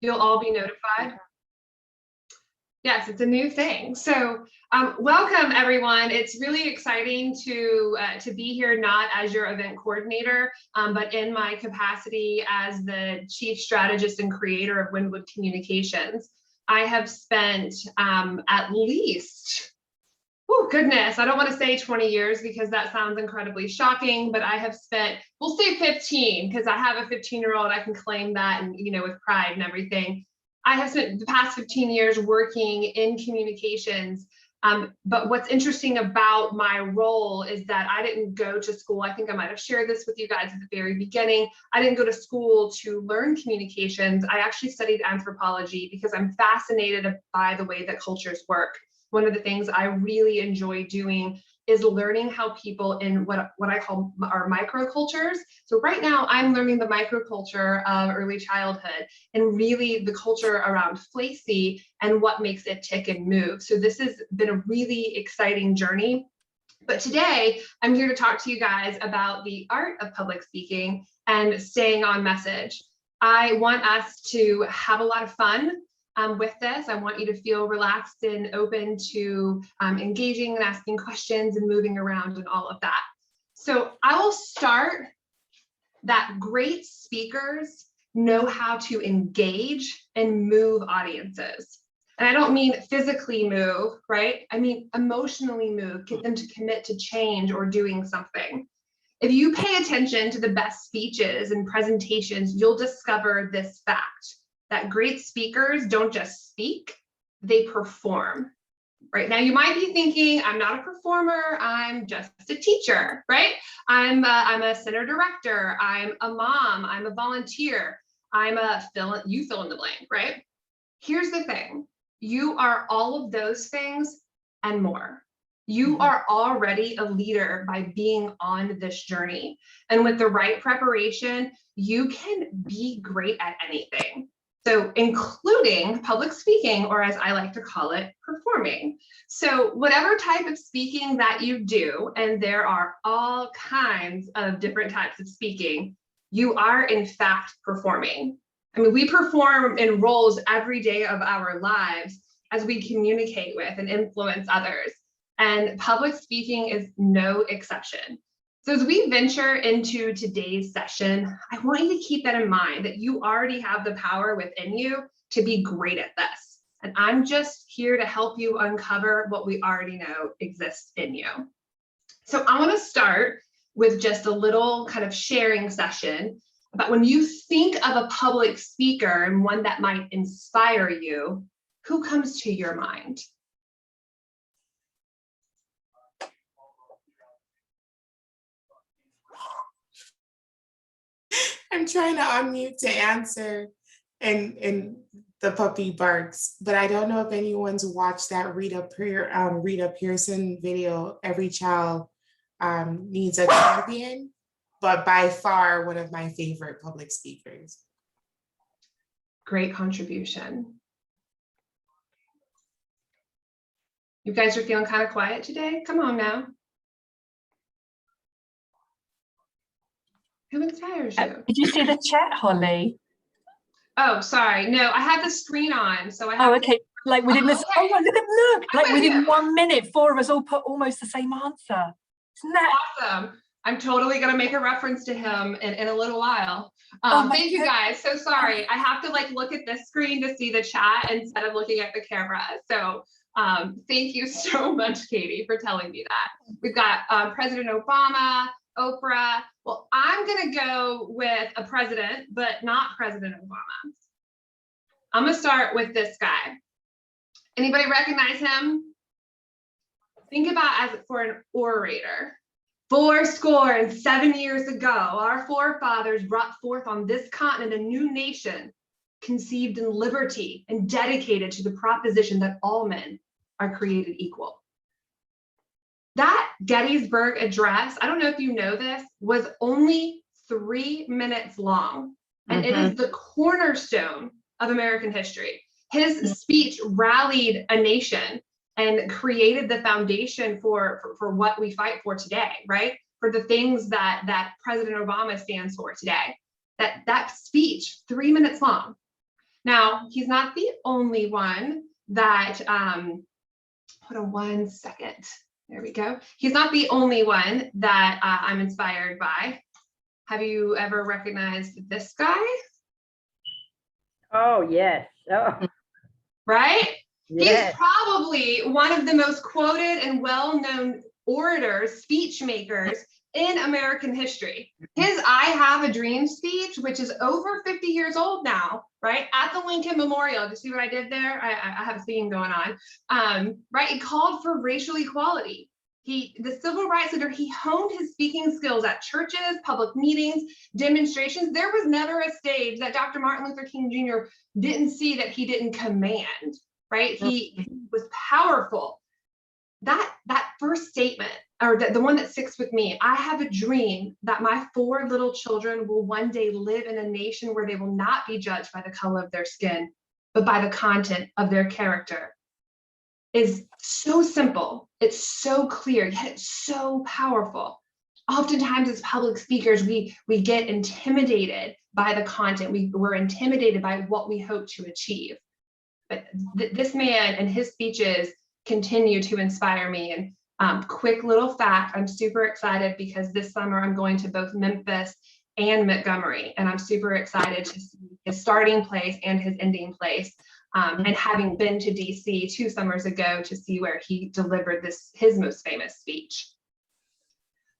You'll all be notified. Yes, it's a new thing. So welcome everyone. It's really exciting to be here, not as your event coordinator, but in my capacity as the chief strategist and creator of Windwood Communications. I have spent at least, oh goodness, I don't want to say 20 years because that sounds incredibly shocking, but I have spent, we'll say 15, because I have a 15-year-old, I can claim that, and with pride and everything. I have spent the past 15 years working in communications, but what's interesting about my role is that I didn't go to school. I think I might have shared this with you guys at the very beginning. I didn't go to school to learn communications. I actually studied anthropology because I'm fascinated by the way that cultures work. One of the things I really enjoy doing is learning how people in what I call our microcultures. So right now I'm learning the microculture of early childhood and really the culture around FLAEYC and what makes it tick and move. So this has been a really exciting journey. But today I'm here to talk to you guys about the art of public speaking and staying on message. I want us to have a lot of fun with this. I want you to feel relaxed and open to engaging and asking questions and moving around and all of that. So I will start that great speakers know how to engage and move audiences. And I don't mean physically move, right? I mean emotionally move, get them to commit to change or doing something. If you pay attention to the best speeches and presentations, you'll discover this fact, that great speakers don't just speak, they perform. Right now, you might be thinking, I'm not a performer, I'm just a teacher, right? I'm a center director, I'm a mom, I'm a volunteer, you fill in the blank, right? Here's the thing, you are all of those things and more. You are already a leader by being on this journey. And with the right preparation, you can be great at anything. So including public speaking, or as I like to call it, performing. So whatever type of speaking that you do, and there are all kinds of different types of speaking, you are in fact performing. I mean, we perform in roles every day of our lives as we communicate with and influence others. And public speaking is no exception. So as we venture into today's session, I want you to keep that in mind, that you already have the power within you to be great at this. And I'm just here to help you uncover what we already know exists in you. So I want to start with just a little kind of sharing session about when you think of a public speaker and one that might inspire you, who comes to your mind? I'm trying to unmute to answer and the puppy barks, but I don't know if anyone's watched that Rita Pearson video, Every Child Needs a Champion, but by far one of my favorite public speakers. Great contribution. You guys are feeling kind of quiet today? Come on now. Who inspires you? Did you see the chat, Holly? Oh, sorry. No, I had the screen on, so I have. Oh, okay. Like within this. Okay. Oh, look! Like within 1 minute, 4 of us all put almost the same answer. Isn't that awesome? I'm totally gonna make a reference to him in a little while. Thank you guys. So sorry. I have to look at this screen to see the chat instead of looking at the camera. So thank you so much, Katie, for telling me that. We've got President Obama, Oprah. Well, I'm gonna go with a president, but not President Obama. I'm gonna start with this guy. Anybody recognize him? Think about as for an orator. 7 years ago, our forefathers brought forth on this continent a new nation, conceived in liberty and dedicated to the proposition that all men are created equal. That Gettysburg Address, I don't know if you know this, was only 3 minutes long, and it is the cornerstone of American history. His speech rallied a nation and created the foundation for what we fight for today, right? For the things that President Obama stands for today. That speech, 3 minutes long. Now, he's not the only one that, hold on one second. There we go. He's not the only one that I'm inspired by. Have you ever recognized this guy? Oh, yes. Oh, Right? yes. He's probably one of the most quoted and well-known orators, speech makers in American history. His I Have a Dream speech, which is over 50 years old now, right? At the Lincoln Memorial. Do you see what I did there? I have a theme going on. Right? He called for racial equality. The civil rights leader, he honed his speaking skills at churches, public meetings, demonstrations. There was never a stage that Dr. Martin Luther King Jr. didn't see that he didn't command, right? He was powerful. That first statement, or the one that sticks with me, I have a dream that my 4 little children will one day live in a nation where they will not be judged by the color of their skin, but by the content of their character, is so simple. It's so clear, yet it's so powerful. Oftentimes as public speakers, we get intimidated by the content. We're intimidated by what we hope to achieve. But this man and his speeches continue to inspire me. And quick little fact, I'm super excited because this summer I'm going to both Memphis and Montgomery, and I'm super excited to see his starting place and his ending place. And having been to DC 2 summers ago to see where he delivered his most famous speech.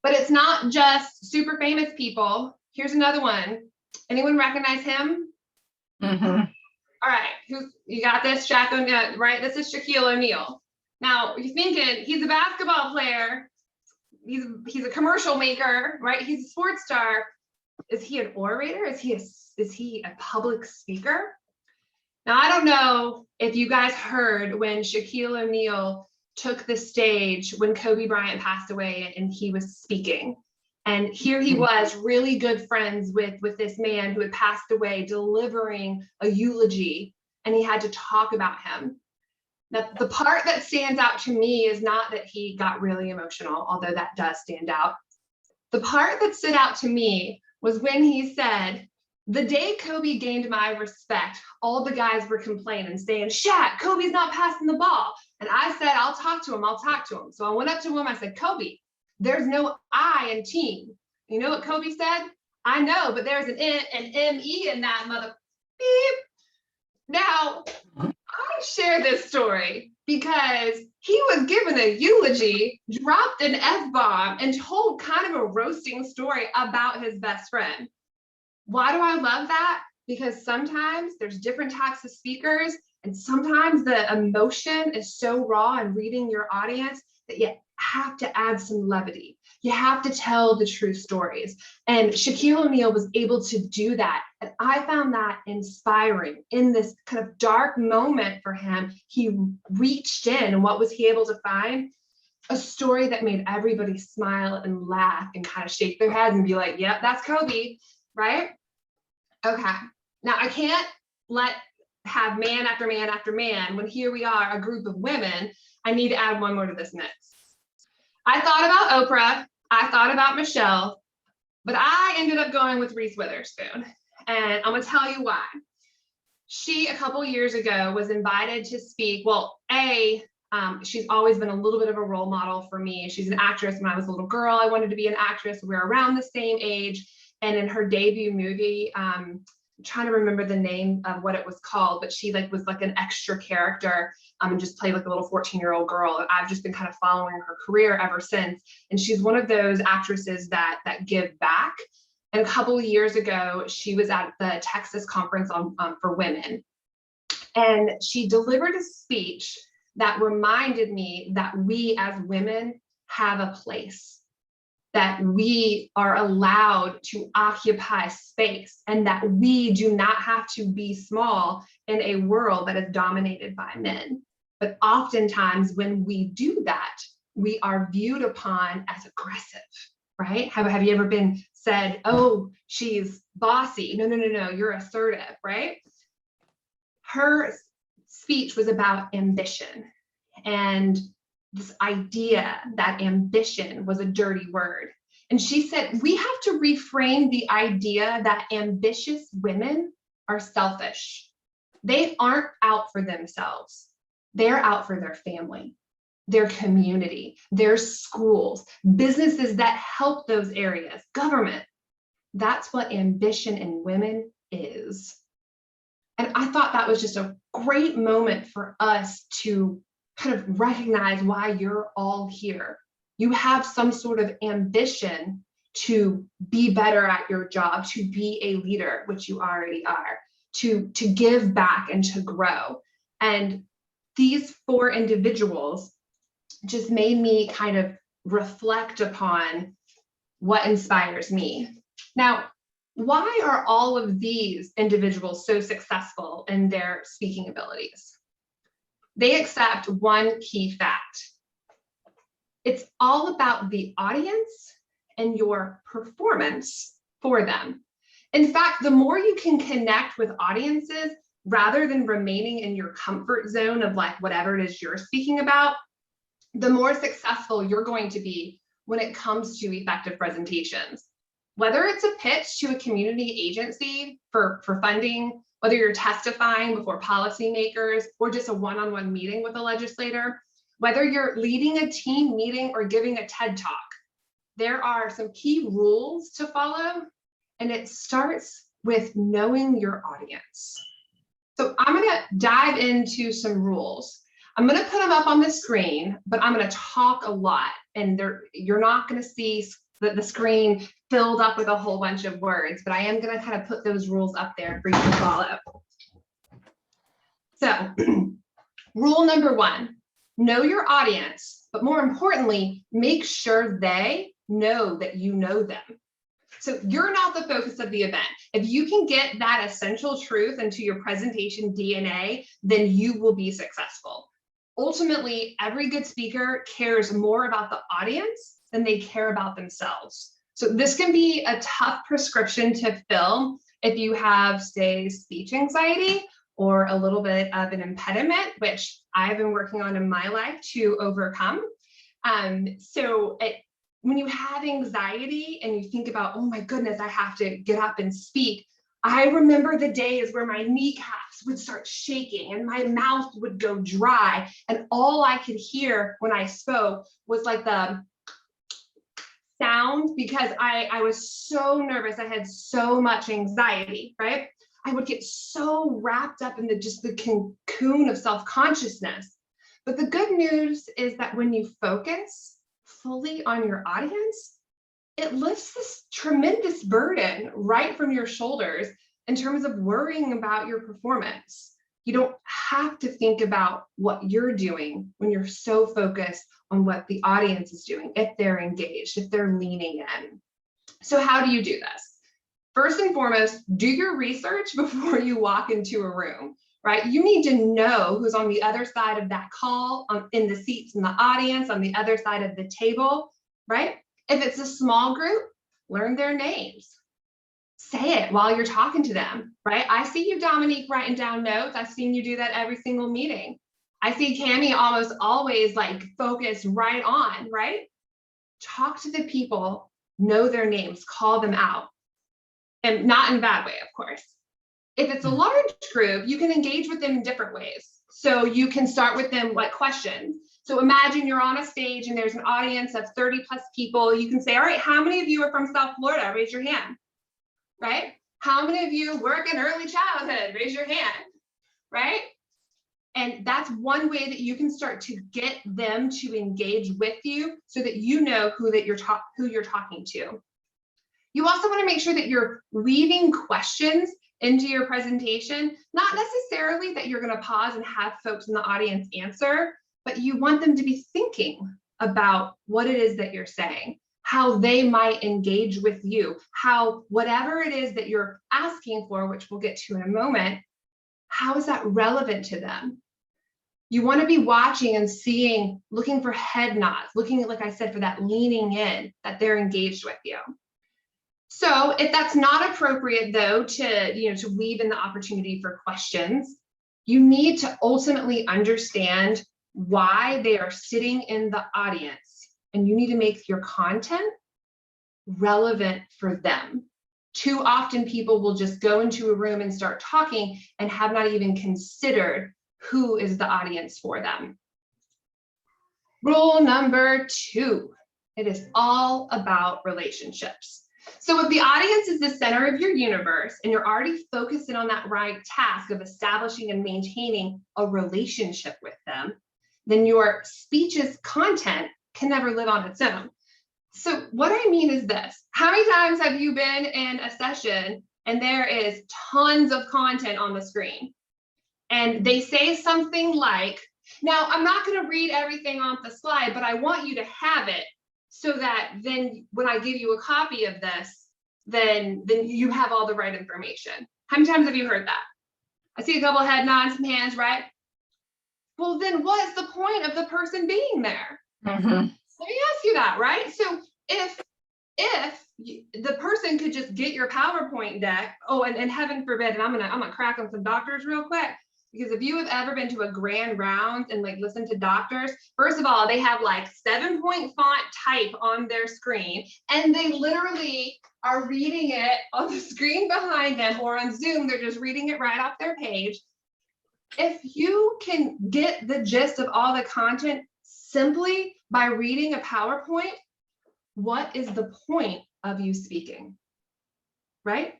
But it's not just super famous people. Here's another one. Anyone recognize him? Mm-hmm. All right, you got this, Shaq O'Neal, right? This is Shaquille O'Neal. Now you're thinking he's a basketball player, he's a commercial maker, right? He's a sports star. Is he an orator? Is he a public speaker? Now I don't know if you guys heard when Shaquille O'Neal took the stage when Kobe Bryant passed away and he was speaking. And here he was, really good friends with this man who had passed away, delivering a eulogy, and he had to talk about him. Now, the part that stands out to me is not that he got really emotional, although that does stand out. The part that stood out to me was when he said, the day Kobe gained my respect, all the guys were complaining, saying, Shaq, Kobe's not passing the ball. And I said, I'll talk to him. So I went up to him, I said, Kobe, there's no I in team. You know what Kobe said? I know, but there's an M-E in that mother beep. Now, I share this story because he was given a eulogy, dropped an F-bomb, and told kind of a roasting story about his best friend. Why do I love that? Because sometimes there's different types of speakers, and sometimes the emotion is so raw in reading your audience that you have to add some levity. You have to tell the true stories. And Shaquille O'Neal was able to do that. And I found that inspiring. In this kind of dark moment for him, he reached in, and what was he able to find? A story that made everybody smile and laugh and kind of shake their heads and be like, yep, that's Kobe, right? Okay, now I can't have man after man after man when here we are, a group of women. I need to add one more to this mix. I thought about Oprah, I thought about Michelle, but I ended up going with Reese Witherspoon. And I'm gonna tell you why. She, a couple years ago, was invited to speak. Well, she's always been a little bit of a role model for me. She's an actress. When I was a little girl, I wanted to be an actress. We're around the same age. And in her debut movie, I'm trying to remember the name of what it was called, but she was like an extra character and just played like a little 14-year-old girl. And I've just been kind of following her career ever since. And she's one of those actresses that give back. And a couple of years ago, she was at the Texas Conference for Women. And she delivered a speech that reminded me that we as women have a place, that we are allowed to occupy space, and that we do not have to be small in a world that is dominated by men. But oftentimes when we do that, we are viewed upon as aggressive, right? Have you ever been said, oh, she's bossy? No, you're assertive, right? Her speech was about ambition, and this idea that ambition was a dirty word. And she said, we have to reframe the idea that ambitious women are selfish. They aren't out for themselves. They're out for their family, their community, their schools, businesses that help those areas, government. That's what ambition in women is. And I thought that was just a great moment for us to kind of recognize why you're all here. You have some sort of ambition to be better at your job, to be a leader, which you already are, to give back and to grow. And these 4 individuals just made me kind of reflect upon what inspires me. Now, why are all of these individuals so successful in their speaking abilities? They accept one key fact. It's all about the audience and your performance for them. In fact, the more you can connect with audiences rather than remaining in your comfort zone of like whatever it is you're speaking about, the more successful you're going to be when it comes to effective presentations. Whether it's a pitch to a community agency for funding, whether you're testifying before policymakers or just a one-on-one meeting with a legislator, whether you're leading a team meeting or giving a TED Talk, there are some key rules to follow, and it starts with knowing your audience. So I'm gonna dive into some rules. I'm gonna put them up on the screen, but I'm gonna talk a lot, and you're not gonna see the screen filled up with a whole bunch of words, but I am gonna kind of put those rules up there for you to follow. So rule number 1, know your audience, but more importantly, make sure they know that you know them. So you're not the focus of the event. If you can get that essential truth into your presentation DNA, then you will be successful. Ultimately, every good speaker cares more about the audience than they care about themselves. So this can be a tough prescription to fill if you have, say, speech anxiety or a little bit of an impediment, which I've been working on in my life to overcome. When you have anxiety and you think about, oh my goodness, I have to get up and speak, I remember the days where my kneecaps would start shaking and my mouth would go dry, and all I could hear when I spoke was like the sound, because I was so nervous. I had so much anxiety, right? I would get so wrapped up in the cocoon of self-consciousness. But the good news is that when you focus fully on your audience, it lifts this tremendous burden right from your shoulders in terms of worrying about your performance. You don't have to think about what you're doing when you're so focused on what the audience is doing, if they're engaged, if they're leaning in. So how do you do this? First and foremost, do your research before you walk into a room, right? You need to know who's on the other side of that call, in the seats in the audience, on the other side of the table, right? If it's a small group, learn their names. Say it while you're talking to them, right? I see you, Dominique, writing down notes. I've seen you do that every single meeting. I see Cammie almost always like focused right on, right? Talk to the people, know their names, call them out, and not in a bad way, of course. If it's a large group, you can engage with them in different ways. So you can start with them like questions. So imagine you're on a stage and there's an audience of 30 plus people. You can say, all right, how many of you are from South Florida? Raise your hand, right? How many of you work in early childhood? Raise your hand, right? And that's one way that you can start to get them to engage with you so that you know who you're talking to. You also want to make sure that you're weaving questions into your presentation, not necessarily that you're going to pause and have folks in the audience answer, but you want them to be thinking about what it is that you're saying, how they might engage with you, how whatever it is that you're asking for, which we'll get to in a moment, how is that relevant to them? You want to be watching and seeing, looking for head nods, looking, like I said, for that leaning in, that they're engaged with you. So if that's not appropriate, though, to weave in the opportunity for questions, you need to ultimately understand why they are sitting in the audience, and you need to make your content relevant for them. Too often people will just go into a room and start talking and have not even considered who is the audience for them. Rule number 2, it is all about relationships. So if the audience is the center of your universe and you're already focused in on that right task of establishing and maintaining a relationship with them, then your speech's content can never live on its own. So what I mean is this: how many times have you been in a session and there is tons of content on the screen and they say something like, now I'm not going to read everything off the slide, but I want you to have it so that then when I give you a copy of this, then you have all the right information. How many times have you heard that? I see a couple of head nods, some hands, right? Well, then what's the point of the person being there? Mm-hmm. Let me ask you that, right? So if the person could just get your PowerPoint deck, oh, and heaven forbid, and I'm gonna crack on some doctors real quick, because if you have ever been to a grand round and like listen to doctors, first of all, they have like 7-point font type on their screen, and they literally are reading it on the screen behind them, or on Zoom, they're just reading it right off their page. If you can get the gist of all the content simply by reading a PowerPoint, what is the point of you speaking, right?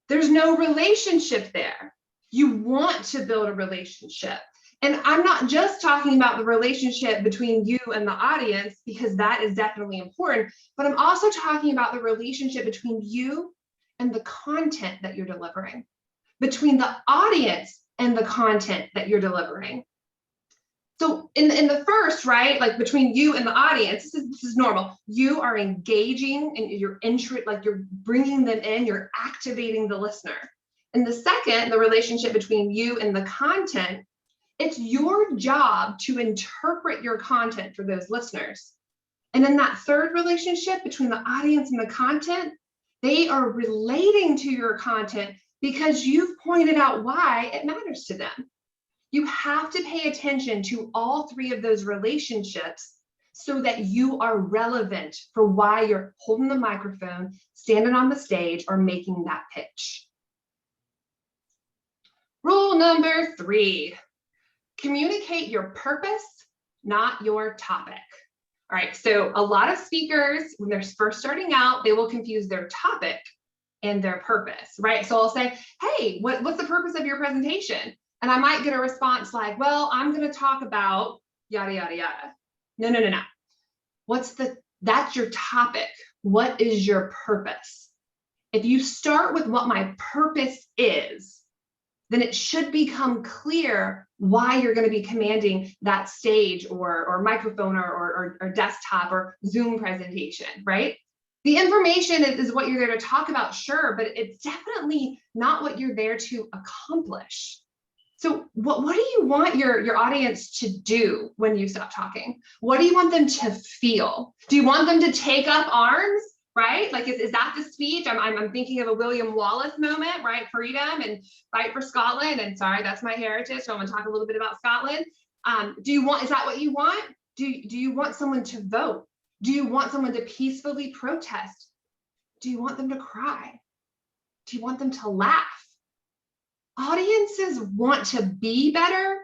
There's no relationship there. You want to build a relationship. And I'm not just talking about the relationship between you and the audience, because that is definitely important, but I'm also talking about the relationship between you and the content that you're delivering, between the audience and the content that you're delivering. So in the first, right, like between you and the audience, this is normal. You are engaging and you're like you're bringing them in, you're activating the listener. And the second, the relationship between you and the content, it's your job to interpret your content for those listeners. And in that third relationship between the audience and the content, they are relating to your content because you've pointed out why it matters to them. You have to pay attention to all three of those relationships so that you are relevant for why you're holding the microphone, standing on the stage, or making that pitch. Rule number 3, communicate your purpose, not your topic. All right, so a lot of speakers, when they're first starting out, they will confuse their topic and their purpose, right? So I'll say, hey, what's the purpose of your presentation? And I might get a response like, well, I'm going to talk about yada, yada, yada. No. That's your topic. What is your purpose? If you start with what my purpose is, then it should become clear why you're going to be commanding that stage or microphone or desktop or Zoom presentation, right? The information is what you're there to talk about, sure, but it's definitely not what you're there to accomplish. So what do you want your audience to do when you stop talking? What do you want them to feel? Do you want them to take up arms, right? Like, is that the speech? I'm thinking of a William Wallace moment, right? Freedom and fight for Scotland. And sorry, that's my heritage. So I'm gonna talk a little bit about Scotland. Is that what you want? Do you want someone to vote? Do you want someone to peacefully protest? Do you want them to cry? Do you want them to laugh? Audiences want to be better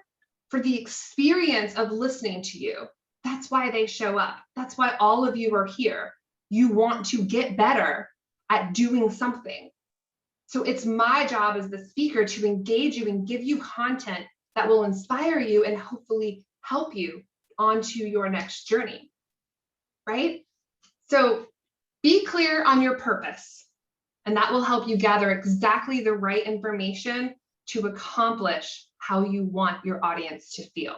for the experience of listening to you. That's why they show up. That's why all of you are here. You want to get better at doing something. So it's my job as the speaker to engage you and give you content that will inspire you and hopefully help you onto your next journey, right? So be clear on your purpose, and that will help you gather exactly the right information to accomplish how you want your audience to feel.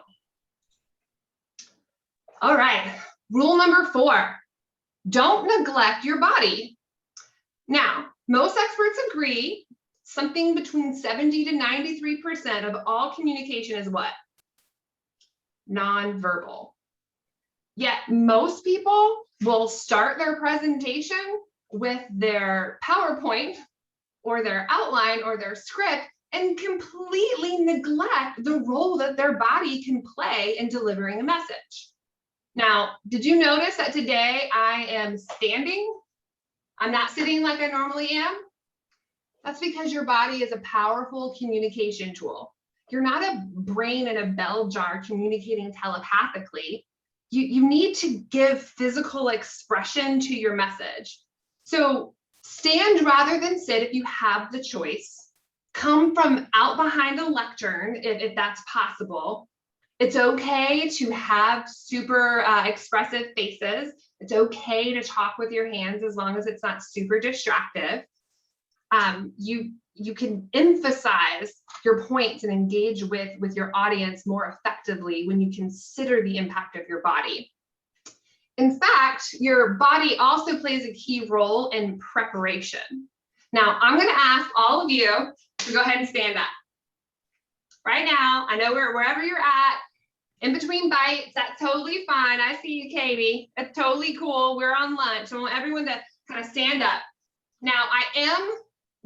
All right, rule number 4, don't neglect your body. Now, most experts agree something between 70 to 93% of all communication is what? Nonverbal. Yet most people will start their presentation with their PowerPoint or their outline or their script and completely neglect the role that their body can play in delivering a message. Now, did you notice that today I am standing? I'm not sitting like I normally am. That's because your body is a powerful communication tool. You're not a brain in a bell jar communicating telepathically. You need to give physical expression to your message. So stand rather than sit if you have the choice. Come from out behind a lectern if that's possible. It's okay to have super expressive faces. It's okay to talk with your hands as long as it's not super distractive. You can emphasize your points and engage with your audience more effectively when you consider the impact of your body. In fact, your body also plays a key role in preparation. Now, I'm going to ask all of you to go ahead and stand up. Right now, I know wherever you're at, in between bites, that's totally fine. I see you, Katie. It's totally cool. We're on lunch. I want everyone to kind of stand up. Now, I am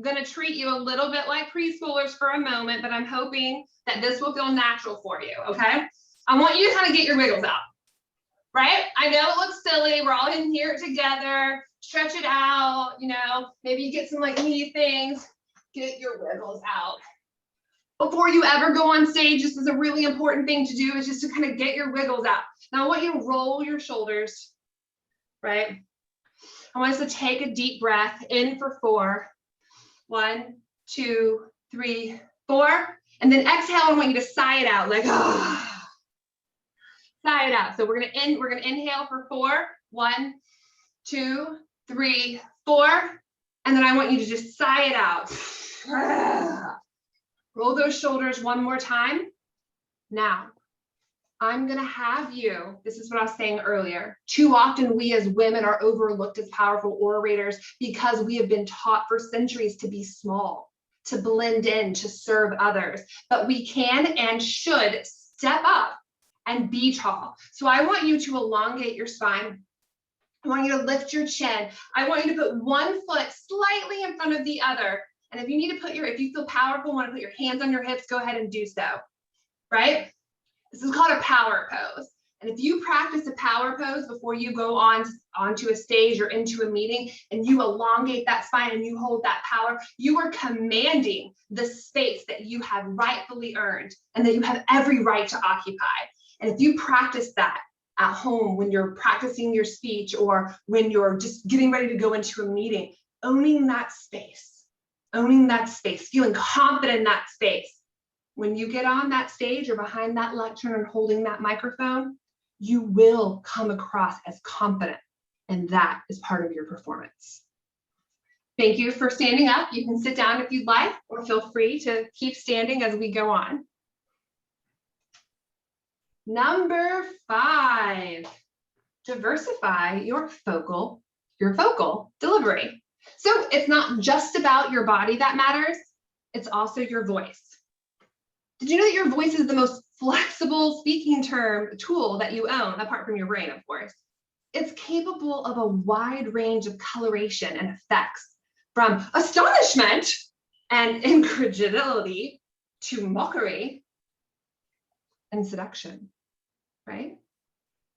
going to treat you a little bit like preschoolers for a moment, but I'm hoping that this will feel natural for you, okay? I want you to kind of get your wiggles out, right? I know it looks silly. We're all in here together. Stretch it out, you know, maybe you get some like knee things. Get your wiggles out. Before you ever go on stage, this is a really important thing to do, is just to kind of get your wiggles out. Now I want you to roll your shoulders, right? I want us to take a deep breath in for 4. 1, 2, 3, 4. And then exhale, I want you to sigh it out, like, ah. Sigh it out. So we're gonna inhale for 4. 1, 2, 3, 4. And then I want you to just sigh it out. Roll those shoulders one more time. Now, I'm gonna have you, this is what I was saying earlier, too often we as women are overlooked as powerful orators because we have been taught for centuries to be small, to blend in, to serve others. But we can and should step up and be tall. So I want you to elongate your spine. I want you to lift your chin. I want you to put one foot slightly in front of the other. And if you need to put if you feel powerful, want to put your hands on your hips, go ahead and do so, right? This is called a power pose. And if you practice a power pose before you go onto a stage or into a meeting, and you elongate that spine and you hold that power, you are commanding the space that you have rightfully earned and that you have every right to occupy. And if you practice that at home, when you're practicing your speech or when you're just getting ready to go into a meeting, owning that space, feeling confident in that space. When you get on that stage or behind that lectern and holding that microphone, you will come across as confident, and that is part of your performance. Thank you for standing up. You can sit down if you'd like, or feel free to keep standing as we go on. Number 5, diversify your vocal delivery. So it's not just about your body that matters, it's also your voice. Did you know that your voice is the most flexible speaking tool that you own, apart from your brain, of course? It's capable of a wide range of coloration and effects, from astonishment and incredulity to mockery and seduction, right?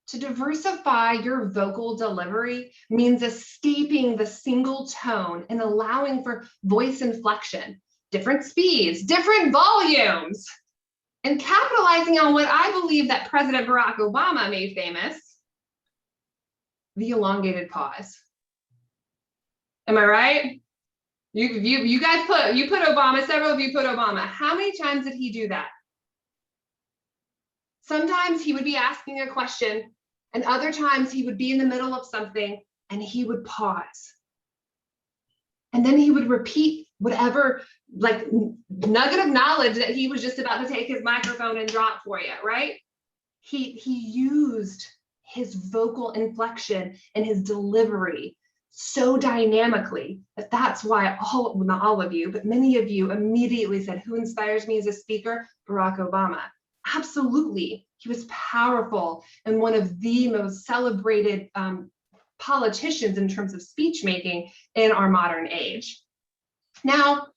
To diversify your vocal delivery means escaping the single tone and allowing for voice inflection, different speeds, different volumes, and capitalizing on what I believe that President Barack Obama made famous, the elongated pause. Am I right? You guys put Obama, several of you put Obama. How many times did he do that? Sometimes he would be asking a question, and other times he would be in the middle of something and he would pause. And then he would repeat whatever like nugget of knowledge that he was just about to take his microphone and drop for you, right? He used his vocal inflection and his delivery so dynamically that's why not all of you, but many of you immediately said, who inspires me as a speaker? Barack Obama. Absolutely. He was powerful and one of the most celebrated politicians in terms of speech making in our modern age. Now,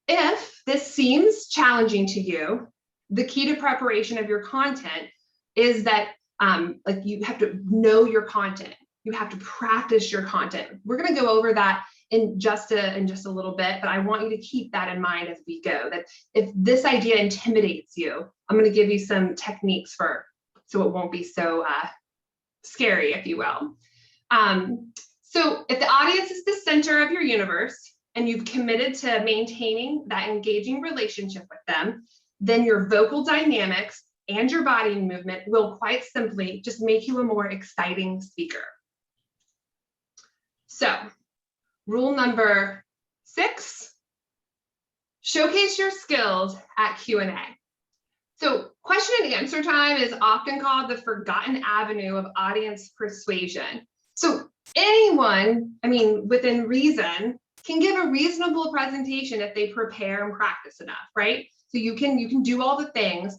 if this seems challenging to you, the key to preparation of your content is that like you have to know your content. You have to practice your content. We're going to go over that in just a little bit, but I want you to keep that in mind as we go, that if this idea intimidates you, I'm going to give you some techniques so it won't be so scary, if you will. So if the audience is the center of your universe and you've committed to maintaining that engaging relationship with them, then your vocal dynamics and your body movement will quite simply just make you a more exciting speaker. So, rule number 6, showcase your skills at Q&A. So question and answer time is often called the forgotten avenue of audience persuasion. So anyone, within reason, can give a reasonable presentation if they prepare and practice enough, right? So you can do all the things,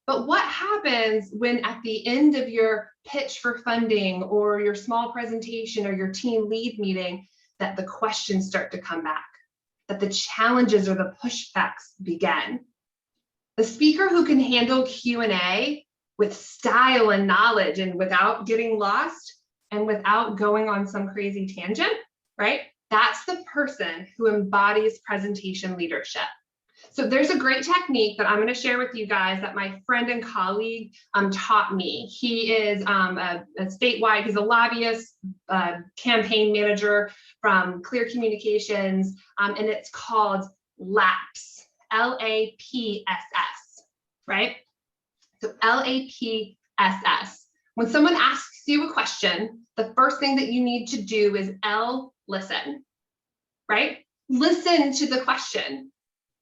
but what happens when at the end of your pitch for funding or your small presentation or your team lead meeting, that the questions start to come back, that the challenges or the pushbacks begin? The speaker who can handle Q&A with style and knowledge and without getting lost and without going on some crazy tangent, right? That's the person who embodies presentation leadership. So there's a great technique that I'm going to share with you guys that my friend and colleague taught me. He is a statewide, he's a lobbyist, campaign manager from Clear Communications, and it's called LAPS, LAPSS, right? So LAPSS. When someone asks you a question, the first thing that you need to do is listen, right? Listen to the question.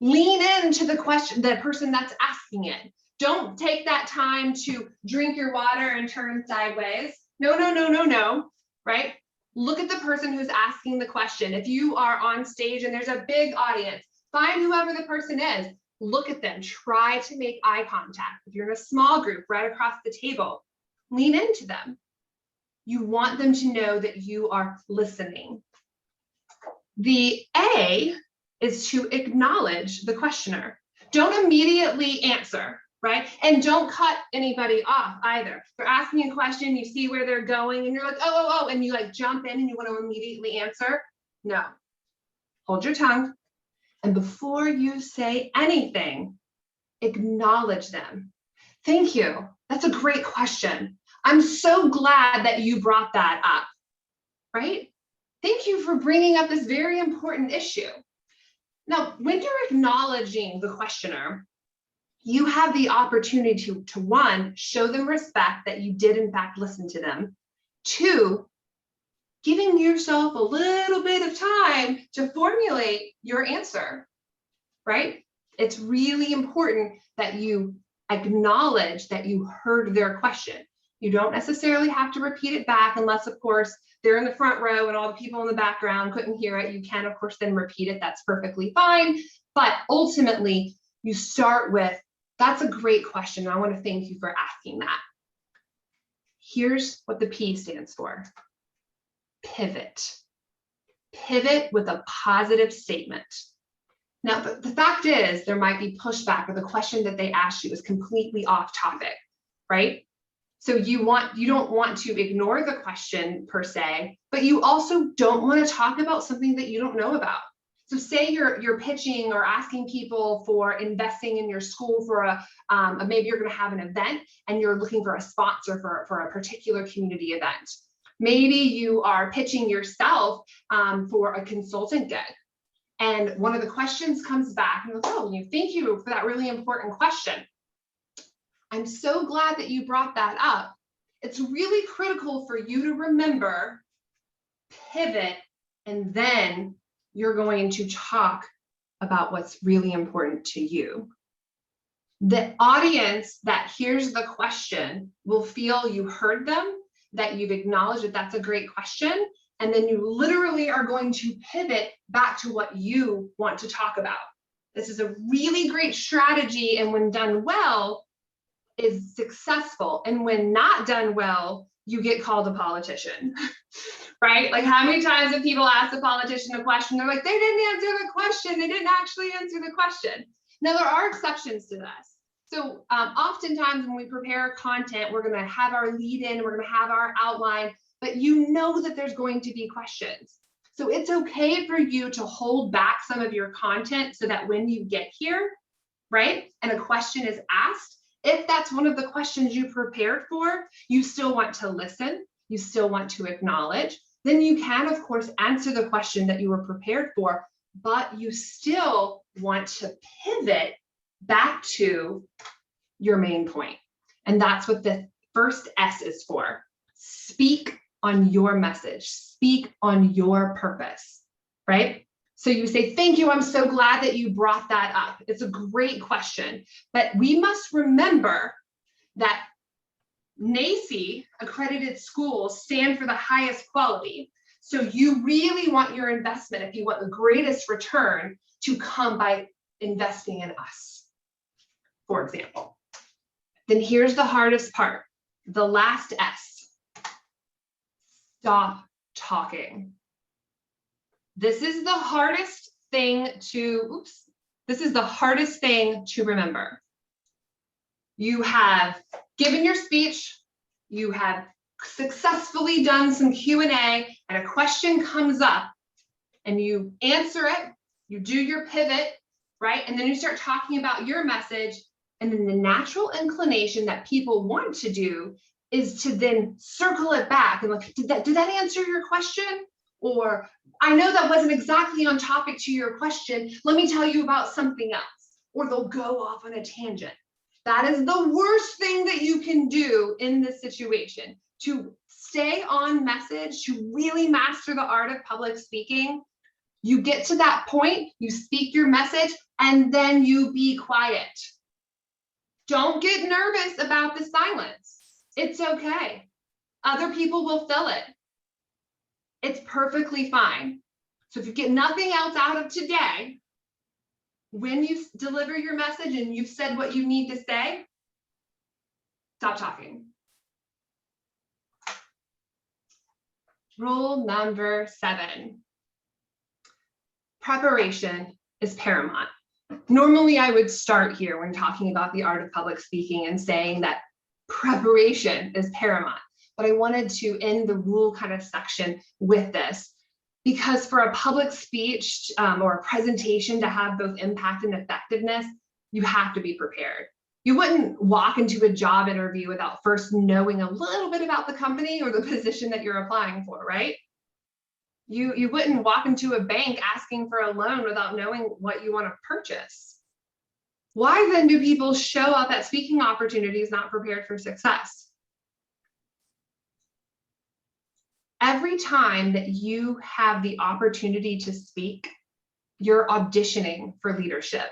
Lean into the question, the person that's asking it. Don't take that time to drink your water and turn sideways. No, right? Look at the person who's asking the question. If you are on stage and there's a big audience, find whoever the person is, look at them, try to make eye contact. If you're in a small group right across the table, lean into them. You want them to know that you are listening. The A is to acknowledge the questioner. Don't immediately answer, right? And don't cut anybody off either. They're asking a question, you see where they're going, and you're like, oh, and you like jump in and you want to immediately answer. No, hold your tongue. And before you say anything, acknowledge them. Thank you. That's a great question. I'm so glad that you brought that up, right? Thank you for bringing up this very important issue. Now, when you're acknowledging the questioner, you have the opportunity to one, show them respect that you did in fact listen to them. 2, giving yourself a little bit of time to formulate your answer, right? It's really important that you acknowledge that you heard their question. You don't necessarily have to repeat it back unless, of course, they're in the front row and all the people in the background couldn't hear it. You can, of course, then repeat it. That's perfectly fine. But ultimately, you start with, that's a great question. I want to thank you for asking that. Here's what the P stands for. Pivot. Pivot with a positive statement. Now, the fact is, there might be pushback or the question that they asked you is completely off topic, right? So you don't want to ignore the question per se, but you also don't want to talk about something that you don't know about. So say you're pitching or asking people for investing in your school for maybe you're going to have an event and you're looking for a sponsor for a particular community event. Maybe you are pitching yourself for a consultant gig. And one of the questions comes back and goes, oh, thank you for that really important question. I'm so glad that you brought that up. It's really critical for you to remember, pivot, and then you're going to talk about what's really important to you. The audience that hears the question will feel you heard them, that you've acknowledged that that's a great question, and then you literally are going to pivot back to what you want to talk about. This is a really great strategy, and when done well, is successful. And when not done well, you get called a politician, right? Like how many times have people asked a politician a question? They're like, they didn't answer the question. They didn't actually answer the question. Now, there are exceptions to this. So oftentimes when we prepare content, we're going to have our lead in, we're going to have our outline, but you know that there's going to be questions. So it's okay for you to hold back some of your content so that when you get here, right, and a question is asked, if that's one of the questions you prepared for, you still want to listen, you still want to acknowledge, then you can, of course, answer the question that you were prepared for, but you still want to pivot back to your main point. And that's what the first S is for. Speak on your message, speak on your purpose, right? So you say, thank you, I'm so glad that you brought that up. It's a great question, but we must remember that NAEYC accredited schools stand for the highest quality. So you really want your investment, if you want the greatest return, to come by investing in us, for example. Then here's the hardest part, the last S. Stop talking. This is the hardest thing to, this is the hardest thing to remember. You have given your speech, you have successfully done some Q&A, and a question comes up and you answer it, you do your pivot, right? And then you start talking about your message, and then the natural inclination that people want to do is to then circle it back and like, did that answer your question? Or I know that wasn't exactly on topic to your question. Let me tell you about something else. Or they'll go off on a tangent. That is the worst thing that you can do in this situation. To stay on message, to really master the art of public speaking, you get to that point, you speak your message, and then you be quiet. Don't get nervous about the silence. It's okay. Other people will fill it. It's perfectly fine. So if you get nothing else out of today, when you deliver your message and you've said what you need to say, stop talking. Rule number 7. Preparation is paramount. Normally, I would start here when talking about the art of public speaking and saying that preparation is paramount. But I wanted to end the rule kind of section with this, because for a public speech or a presentation to have both impact and effectiveness, you have to be prepared. You wouldn't walk into a job interview without first knowing a little bit about the company or the position that you're applying for, right? You wouldn't walk into a bank asking for a loan without knowing what you want to purchase. Why then do people show up at speaking opportunities not prepared for success? Every time that you have the opportunity to speak, you're auditioning for leadership.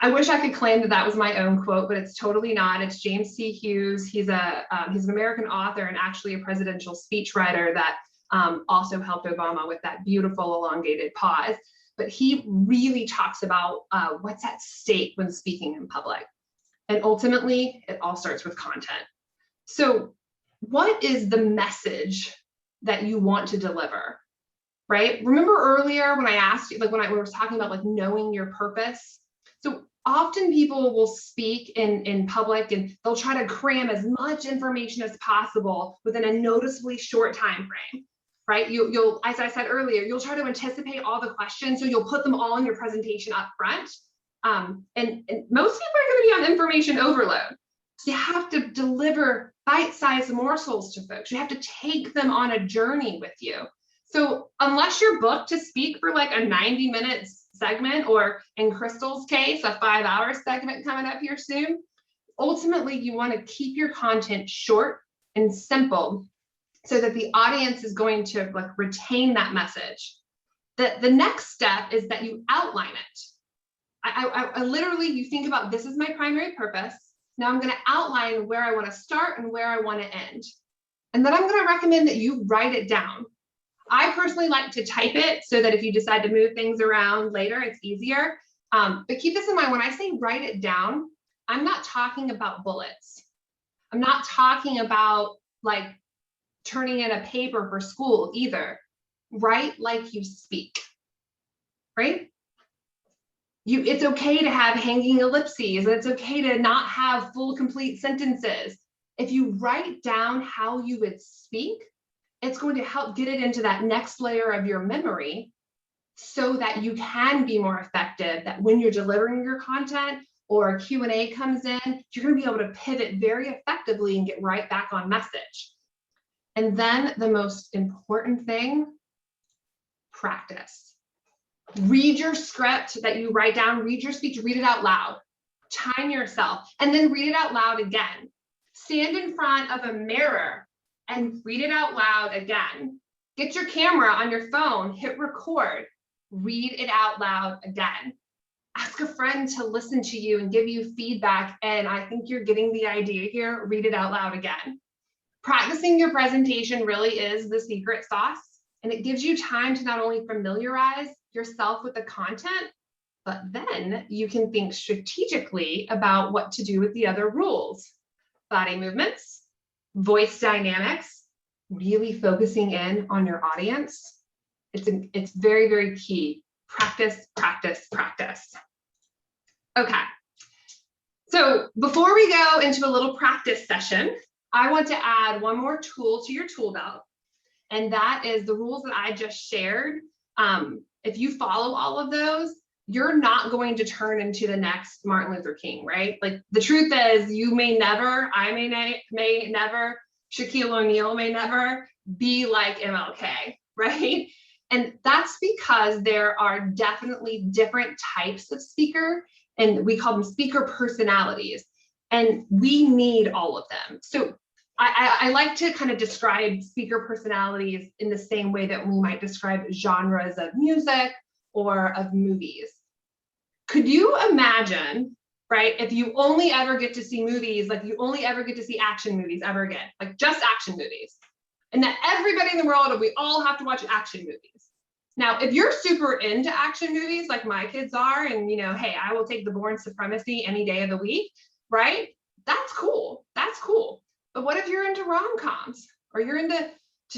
I wish I could claim that that was my own quote, but it's totally not. It's James C. Hughes. He's an American author and actually a presidential speechwriter that also helped Obama with that beautiful elongated pause. But he really talks about what's at stake when speaking in public. And ultimately, it all starts with content. So what is the message that you want to deliver, right? Remember earlier when I asked you, like when we were talking about like knowing your purpose? So often people will speak in public and they'll try to cram as much information as possible within a noticeably short time frame, right? You'll, as I said earlier, you'll try to anticipate all the questions, so you'll put them all in your presentation up front. And most people are going to be on information overload. So you have to deliver bite-sized morsels to folks. You have to take them on a journey with you. So unless you're booked to speak for like a 90-minute segment, or in Crystal's case, a 5-hour segment coming up here soon, ultimately you want to keep your content short and simple so that the audience is going to like retain that message. The next step is that you outline it. I literally, you think about, this is my primary purpose. Now I'm going to outline where I want to start and where I want to end. And then I'm going to recommend that you write it down. I personally like to type it so that if you decide to move things around later, it's easier. But keep this in mind, when I say write it down, I'm not talking about bullets. I'm not talking about like turning in a paper for school either. Write like you speak, right? It's okay to have hanging ellipses, and it's okay to not have full complete sentences. If you write down how you would speak, it's going to help get it into that next layer of your memory so that you can be more effective, that when you're delivering your content or a Q&A comes in, you're going to be able to pivot very effectively and get right back on message. And then the most important thing, practice. Read your script that you write down, read your speech, read it out loud, time yourself, and then read it out loud again. Stand in front of a mirror and read it out loud again. Get your camera on your phone, hit record, read it out loud again. Ask a friend to listen to you and give you feedback. And I think you're getting the idea here, read it out loud again. Practicing your presentation really is the secret sauce. And it gives you time to not only familiarize yourself with the content, but then you can think strategically about what to do with the other rules. Body movements, voice dynamics, really focusing in on your audience. It's very, very key. Practice, practice, practice. Okay. So before we go into a little practice session, I want to add one more tool to your tool belt. And that is the rules that I just shared. If you follow all of those, you're not going to turn into the next Martin Luther King, right? Like the truth is you may never, I may never, Shaquille O'Neal may never be like MLK, right? And that's because there are definitely different types of speaker, and we call them speaker personalities, and we need all of them. So I like to kind of describe speaker personalities in the same way that we might describe genres of music or of movies. Could you imagine, right, if you only ever get to see movies, like you only ever get to see action movies ever again, like just action movies, and that everybody in the world, we all have to watch action movies. Now, if you're super into action movies like my kids are, and hey, I will take the Bourne Supremacy any day of the week, right? That's cool. That's cool. But what if you're into rom-coms or you're into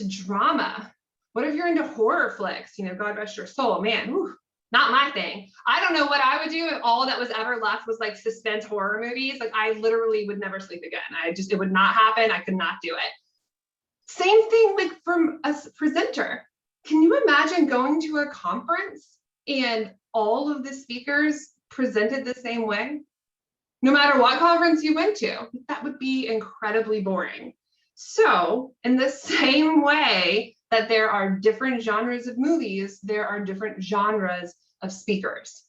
drama? What if you're into horror flicks? God rest your soul, man. Whew, not my thing. I don't know what I would do if all that was ever left was like suspense horror movies. Like I literally would never sleep again. It would not happen. I could not do it. Same thing like from a presenter. Can you imagine going to a conference and all of the speakers presented the same way? No matter what conference you went to, that would be incredibly boring. So in the same way that there are different genres of movies, there are different genres of speakers.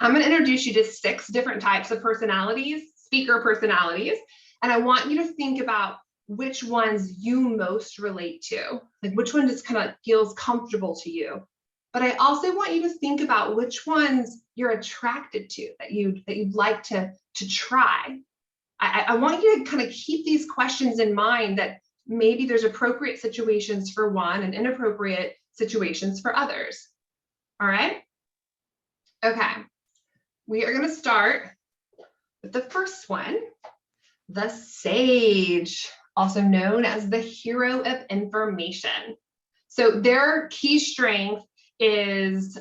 I'm going to introduce you to 6 different types of personalities, speaker personalities, and I want you to think about which ones you most relate to, like which one just kind of feels comfortable to you. But I also want you to think about which ones you're attracted to, that you'd like to try. I want you to kind of keep these questions in mind, that maybe there's appropriate situations for one and inappropriate situations for others. All right? Okay. We are going to start with the first one, the sage, also known as the hero of information. So their key strength is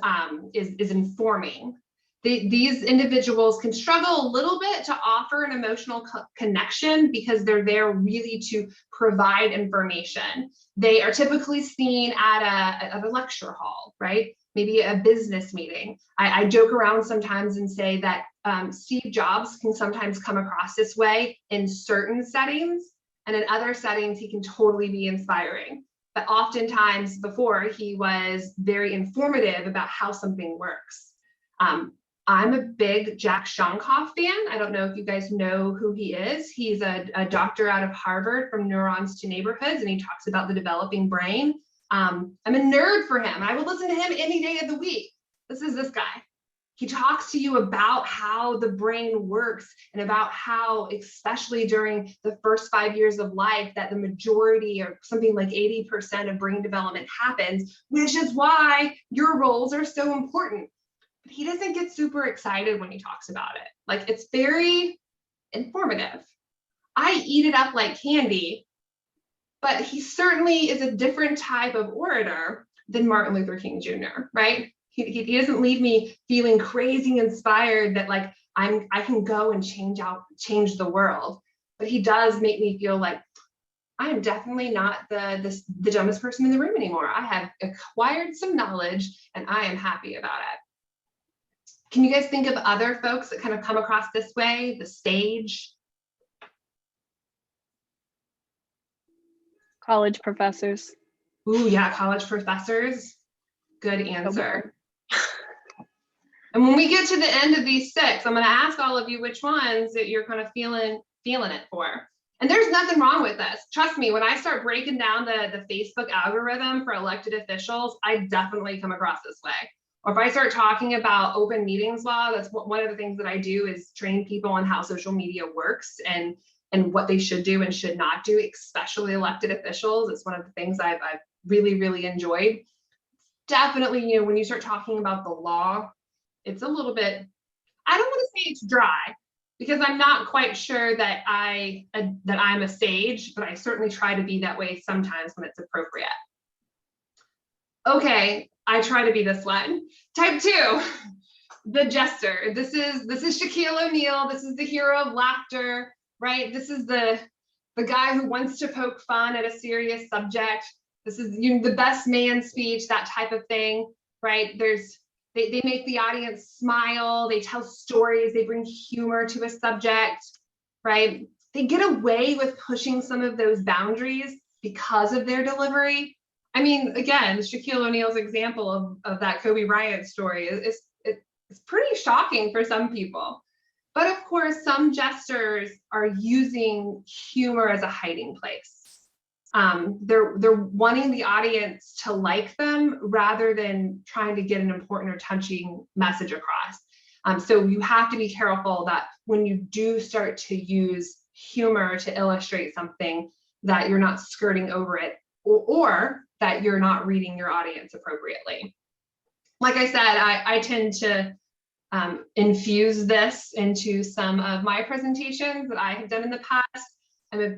informing. These individuals can struggle a little bit to offer an emotional connection because they're there really to provide information. They are typically seen at a lecture hall, right? Maybe a business meeting. I joke around sometimes and say that Steve Jobs can sometimes come across this way in certain settings, and in other settings, he can totally be inspiring. But oftentimes before, he was very informative about how something works. I'm a big Jack Shonkoff fan. I don't know if you guys know who he is. He's a doctor out of Harvard from Neurons to Neighborhoods, and he talks about the developing brain. I'm a nerd for him. I would listen to him any day of the week. This is this guy. He talks to you about how the brain works and about how, especially during the first 5 years of life, that the majority or something like 80% of brain development happens, which is why your roles are so important. But he doesn't get super excited when he talks about it. Like, it's very informative. I eat it up like candy, but he certainly is a different type of orator than Martin Luther King Jr., right? He doesn't leave me feeling crazy inspired that like I can go and change the world. But he does make me feel like I am definitely not the dumbest person in the room anymore. I have acquired some knowledge and I am happy about it. Can you guys think of other folks that kind of come across this way? The stage? College professors. Ooh, yeah, college professors. Good answer. And when we get to the end of these 6, I'm going to ask all of you which ones that you're kind of feeling it for. And there's nothing wrong with this. Trust me, when I start breaking down the Facebook algorithm for elected officials, I definitely come across this way. Or if I start talking about open meetings law, that's one of the things that I do is train people on how social media works and what they should do and should not do, especially elected officials. It's one of the things I've really, really enjoyed. Definitely, you know, when you start talking about the law, it's a little bit, I don't want to say it's dry, because I'm not quite sure that I'm a sage, but I certainly try to be that way sometimes when it's appropriate. Okay, I try to be this one. Type 2, the jester. This is Shaquille O'Neal. This is the hero of laughter, right? This is the guy who wants to poke fun at a serious subject. This is the best man speech, that type of thing, right? They make the audience smile, they tell stories, they bring humor to a subject, right? They get away with pushing some of those boundaries because of their delivery. I mean, again, Shaquille O'Neal's example of that Kobe Bryant story is pretty shocking for some people. But of course, some jesters are using humor as a hiding place. They're wanting the audience to like them rather than trying to get an important or touching message across. So you have to be careful that when you do start to use humor to illustrate something, that you're not skirting over it or that you're not reading your audience appropriately. Like I said, I tend to infuse this into some of my presentations that I have done in the past. I'm a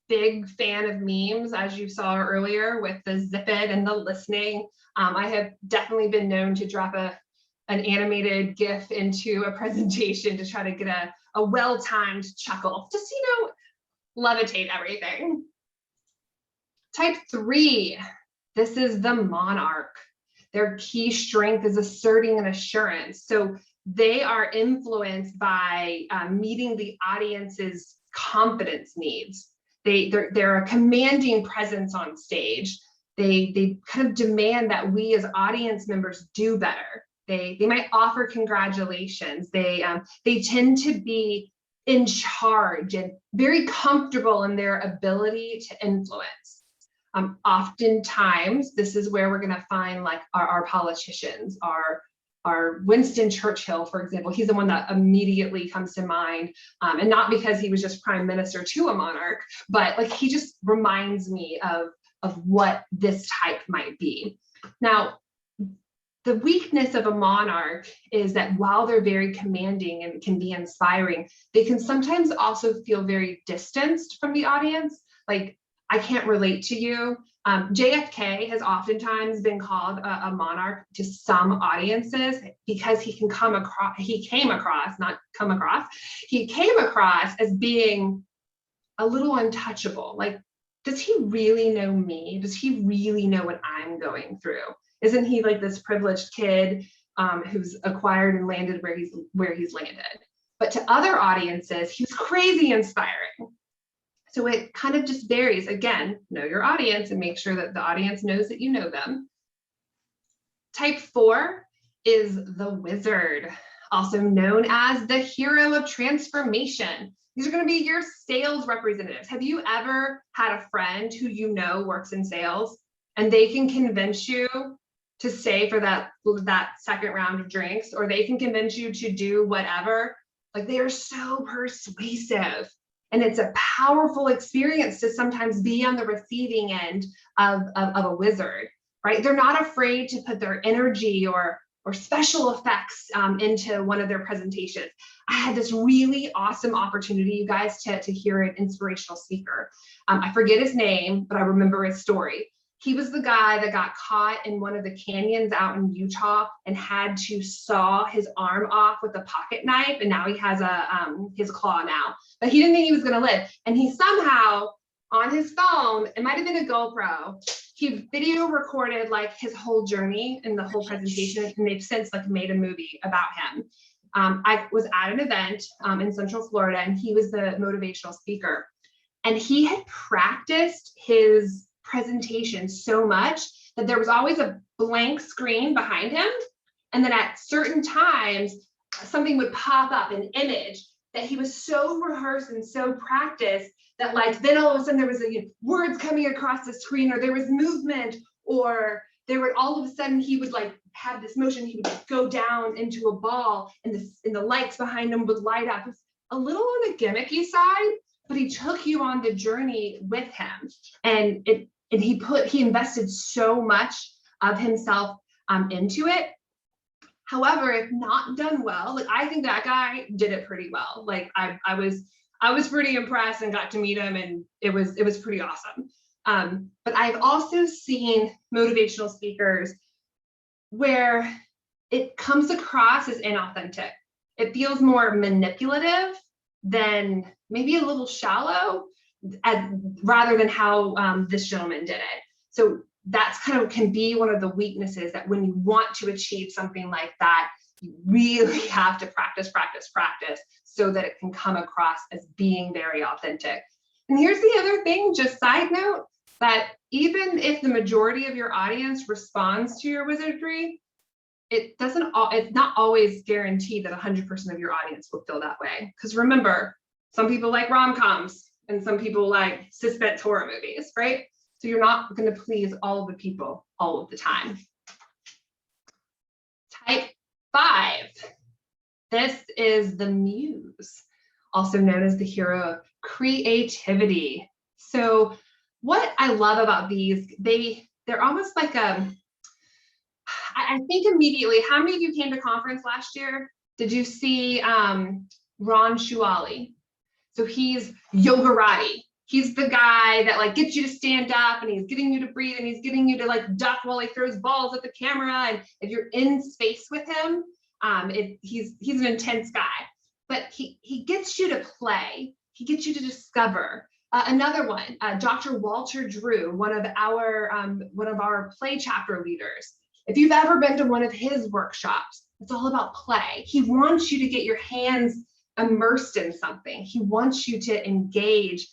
big fan of memes, as you saw earlier with the zip it and the listening. I have definitely been known to drop an animated GIF into a presentation to try to get a well-timed chuckle, just, levitate everything. Type 3, this is the monarch. Their key strength is asserting an assurance. So they are influenced by meeting the audience's confidence needs. They're a commanding presence on stage. They kind of demand that we as audience members do better. They might offer congratulations. They tend to be in charge and very comfortable in their ability to influence. Oftentimes, this is where we're going to find like our politicians, our Winston Churchill, for example. He's the one that immediately comes to mind, and not because he was just prime minister to a monarch, but like he just reminds me of what this type might be. Now, the weakness of a monarch is that while they're very commanding and can be inspiring, they can sometimes also feel very distanced from the audience. Like, I can't relate to you. JFK has oftentimes been called a monarch to some audiences because he came across as being a little untouchable. Like, does he really know me? Does he really know what I'm going through? Isn't he like this privileged kid who's acquired and landed where he's landed? But to other audiences, he was crazy inspiring. So it kind of just varies. Again, know your audience and make sure that the audience knows that you know them. Type 4 is the wizard, also known as the hero of transformation. These are going to be your sales representatives. Have you ever had a friend who you know works in sales and they can convince you to stay for that second round of drinks, or they can convince you to do whatever? Like, they are so persuasive. And it's a powerful experience to sometimes be on the receiving end of a wizard, right? They're not afraid to put their energy or special effects into one of their presentations. I had this really awesome opportunity, you guys, to hear an inspirational speaker. I forget his name, but I remember his story. He was the guy that got caught in one of the canyons out in Utah and had to saw his arm off with a pocket knife, and now he has his claw now. But he didn't think he was going to live, and he somehow on his phone, it might have been a GoPro. He video recorded like his whole journey and the whole presentation, and they've since like made a movie about him. I was at an event in Central Florida, and he was the motivational speaker. And he had practiced his presentation so much that there was always a blank screen behind him. And then at certain times, something would pop up, an image that he was so rehearsed and so practiced that like, then all of a sudden there was words coming across the screen, or there was movement, or there would all of a sudden he would like have this motion, he would go down into a ball, and the lights behind him would light up. It's a little on the gimmicky side, but he took you on the journey with him, and he invested so much of himself into it. However, if not done well, like I think that guy did it pretty well. Like I was pretty impressed and got to meet him, and it was pretty awesome. But I've also seen motivational speakers where it comes across as inauthentic. It feels more manipulative than maybe a little shallow, rather than how this gentleman did it. So that's kind of can be one of the weaknesses, that when you want to achieve something like that, you really have to practice so that it can come across as being very authentic. And here's the other thing, just side note, that even if the majority of your audience responds to your wizardry, it's not always guaranteed that 100% of your audience will feel that way. Because remember, some people like rom-coms and some people like suspense horror movies, right? So you're not going to please all of the people all of the time. Type 5. This is the muse, also known as the hero of creativity. So what I love about these, they're almost like I think immediately, how many of you came to conference last year? Did you see Ron Shuali? So he's Yogarati. He's the guy that like gets you to stand up, and he's getting you to breathe, and he's getting you to like duck while he throws balls at the camera. And if you're in space with him, he's an intense guy, but he gets you to play. He gets you to discover. Another one, Dr. Walter Drew, one of our play chapter leaders. If you've ever been to one of his workshops, it's all about play. He wants you to get your hands immersed in something. He wants you to engage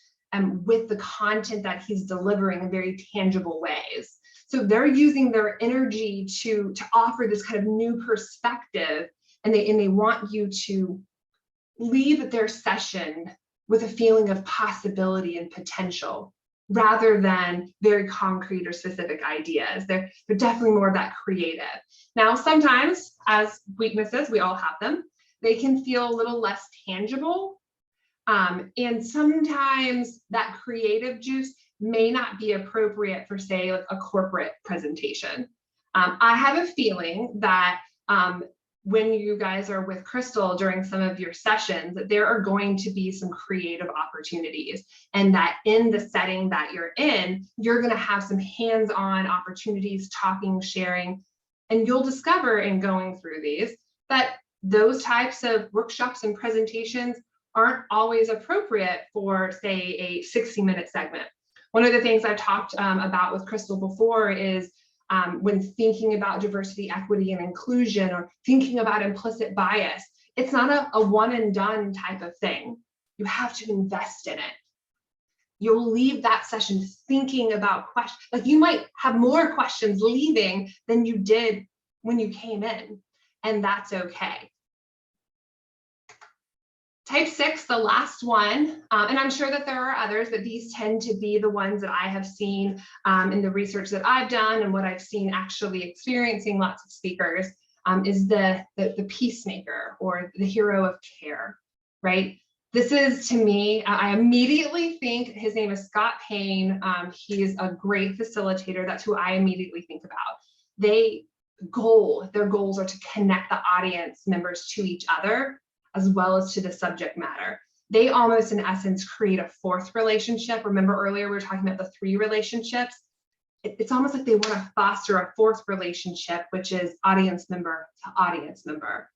with the content that he's delivering in very tangible ways. So they're using their energy to offer this kind of new perspective, and they want you to leave their session with a feeling of possibility and potential, rather than very concrete or specific ideas. They're definitely more of that creative. Now, sometimes as weaknesses, we all have them, they can feel a little less tangible. And sometimes that creative juice may not be appropriate for, say, like a corporate presentation. I have a feeling that when you guys are with Crystal during some of your sessions, that there are going to be some creative opportunities, and that in the setting that you're in, you're going to have some hands-on opportunities, talking, sharing, and you'll discover in going through these that those types of workshops and presentations aren't always appropriate for, say, a 60-minute segment. One of the things I've talked about with Crystal before is when thinking about diversity, equity, and inclusion, or thinking about implicit bias, it's not a one and done type of thing. You have to invest in it. You'll leave that session thinking about questions. Like you might have more questions leaving than you did when you came in, and that's okay. Type 6, the last one, and I'm sure that there are others, but these tend to be the ones that I have seen in the research that I've done and what I've seen actually experiencing lots of speakers, is the peacemaker, or the hero of care, right? This is, to me, I immediately think his name is Scott Payne. He's a great facilitator. That's who I immediately think about. Their goals are to connect the audience members to each other, as well as to the subject matter. They almost, in essence, create a fourth relationship. Remember earlier, we were talking about the 3 relationships. It's almost like they want to foster a fourth relationship, which is audience member to audience member.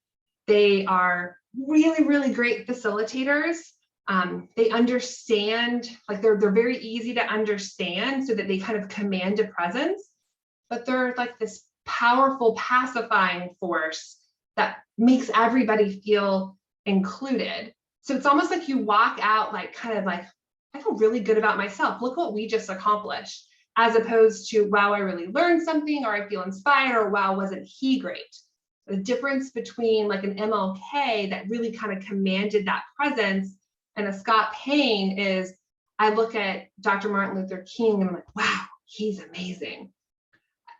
They are really, really great facilitators. They understand, like they're very easy to understand so that they kind of command a presence, but they're like this powerful pacifying force that makes everybody feel included. So it's almost like you walk out like kind of like, I feel really good about myself. Look what we just accomplished, as opposed to, wow, I really learned something, or I feel inspired, or wow, wasn't he great? The difference between like an MLK that really kind of commanded that presence and a Scott Payne is, I look at Dr. Martin Luther King and I'm like, wow, he's amazing.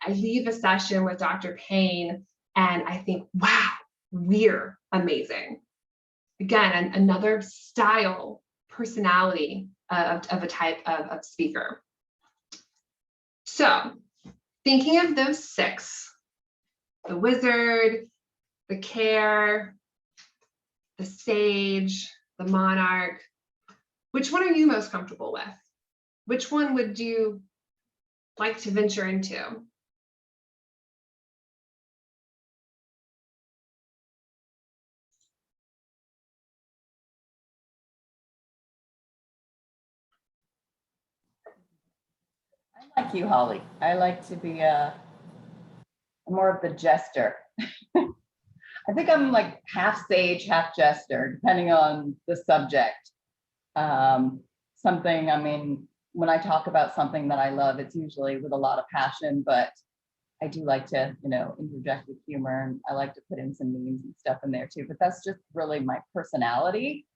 I leave a session with Dr. Payne and I think, wow, we're amazing. Again, another style, personality of a type of speaker. So thinking of those 6, the wizard, the care, the sage, the monarch, which one are you most comfortable with? Which one would you like to venture into? I like you, Holly. I like to be more of the jester. I think I'm like half sage, half jester, depending on the subject. Something, I mean, when I talk about something that I love, it's usually with a lot of passion, but I do like to, you know, interject with humor, and I like to put in some memes and stuff in there too, but that's just really my personality.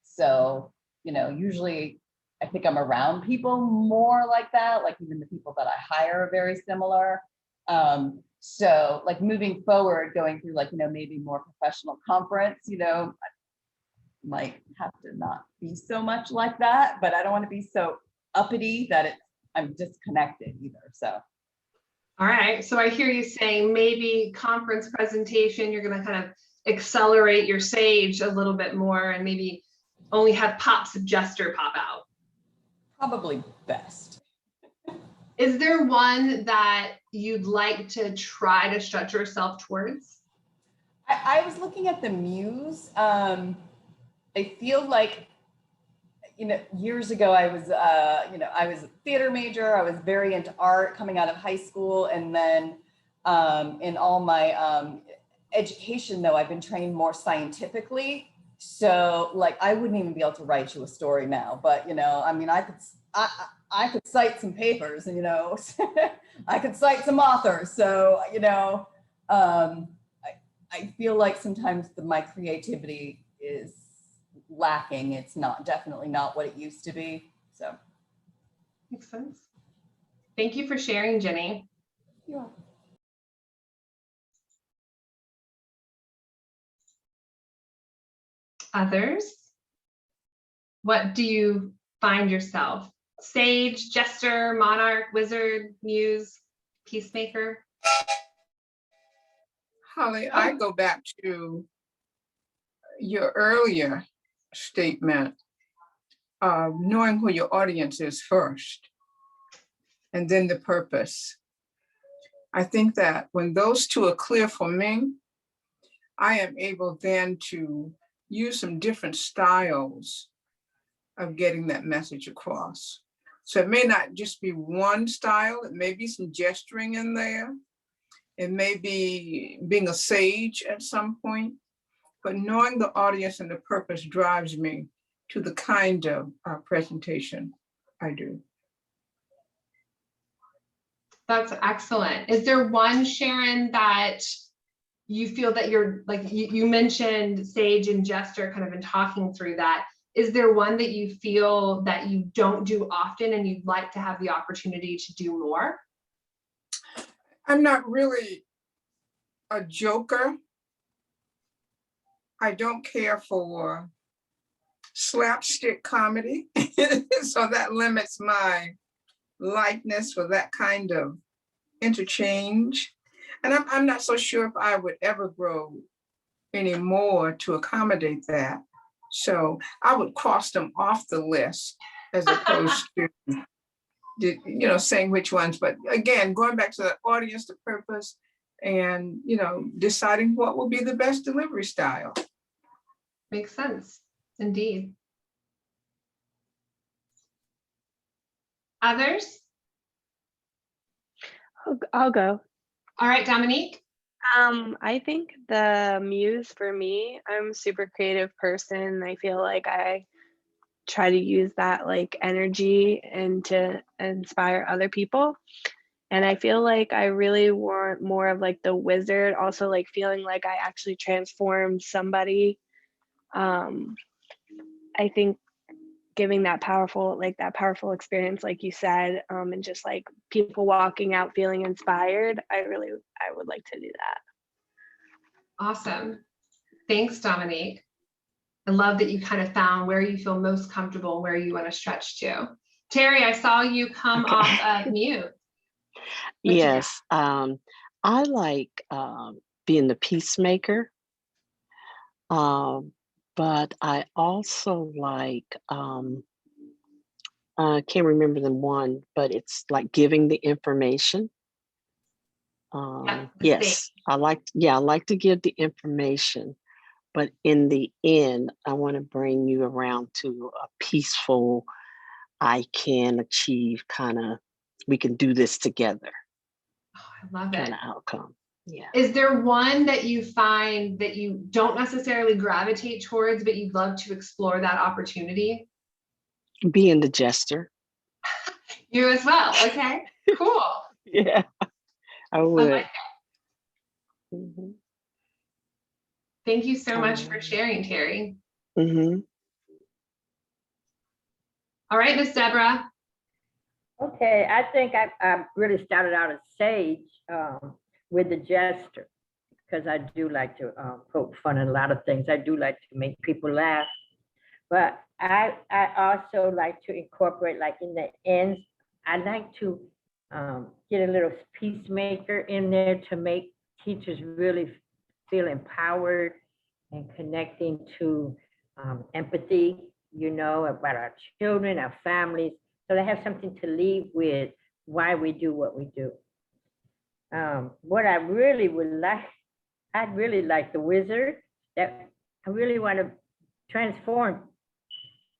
So, you know, usually I think I'm around people more like that, like even the people that I hire are very similar. So like moving forward, going through like, you know, maybe more professional conference, you know, I might have to not be so much like that, but I don't want to be so uppity that I'm disconnected either. So. All right, so I hear you saying maybe conference presentation, you're gonna kind of accelerate your sage a little bit more and maybe only have pops of jester pop out. Probably best. Is there one that you'd like to try to stretch yourself towards? I was looking at the Muse. I feel like, you know, years ago I was, you know, I was a theater major. I was very into art coming out of high school. And then in all my education, though, I've been trained more scientifically. So like, I wouldn't even be able to write you a story now, but, you know, I mean, I could cite some papers and, you know, I could cite some authors. So, you know, I feel like sometimes my creativity is lacking. It's definitely not what it used to be. So. Makes sense. Thank you for sharing, Jenny. Yeah. Others? What do you find yourself? Sage, jester, monarch, wizard, muse, peacemaker? Holly, I go back to your earlier statement of knowing who your audience is first, and then the purpose. I think that when those two are clear for me, I am able then to use some different styles of getting that message across. So it may not just be one style, it may be some gesturing in there. It may be being a sage at some point, but knowing the audience and the purpose drives me to the kind of presentation I do. That's excellent. Is there one, Sharon, that you feel that you're like, you mentioned sage and jester kind of in talking through that. Is there one that you feel that you don't do often and you'd like to have the opportunity to do more? I'm not really a joker. I don't care for slapstick comedy. So that limits my likeness for that kind of interchange. And I'm not so sure if I would ever grow any more to accommodate that. So I would cross them off the list as opposed to, you know, saying which ones. But again, going back to the audience, the purpose, and, you know, deciding what will be the best delivery style. Makes sense, indeed. Others? I'll go. All right, Dominique. I think the muse for me, I'm a super creative person. I feel like I try to use that like energy and to inspire other people. And I feel like I really want more of like the wizard, also like feeling like I actually transformed somebody. I think giving that powerful experience, like you said, and just like people walking out feeling inspired, I would like to do that. Awesome. Thanks, Dominique. I love that you kind of found where you feel most comfortable and where you want to stretch to. Terry, I saw you come Okay. off of mute. What you Yes, I like being the peacemaker, but I also like I can't remember the one, but it's like giving the information. the Yes, I like to give the information, but in the end, I want to bring you around to a peaceful, I can achieve kind of, we can do this together Oh, I love kind it. of outcome. Yeah. Is there one that you find that you don't necessarily gravitate towards, but you'd love to explore that opportunity? Being the jester. You as well. Okay, cool. Yeah, I I would. like it. Mhm. Thank you so much for sharing, Terry. Mhm. All right, Miss Deborah. Okay, I think I really started out as sage with the jester, because I do like to poke fun at a lot of things. I do like to make people laugh, but I also like to incorporate, like in the ends, I like to get a little peacemaker in there to make teachers really feel empowered and connecting to empathy, about our children, our families, so they have something to leave with why we do what we do. What I really would like, I'd really like the wizard, that I really want to transform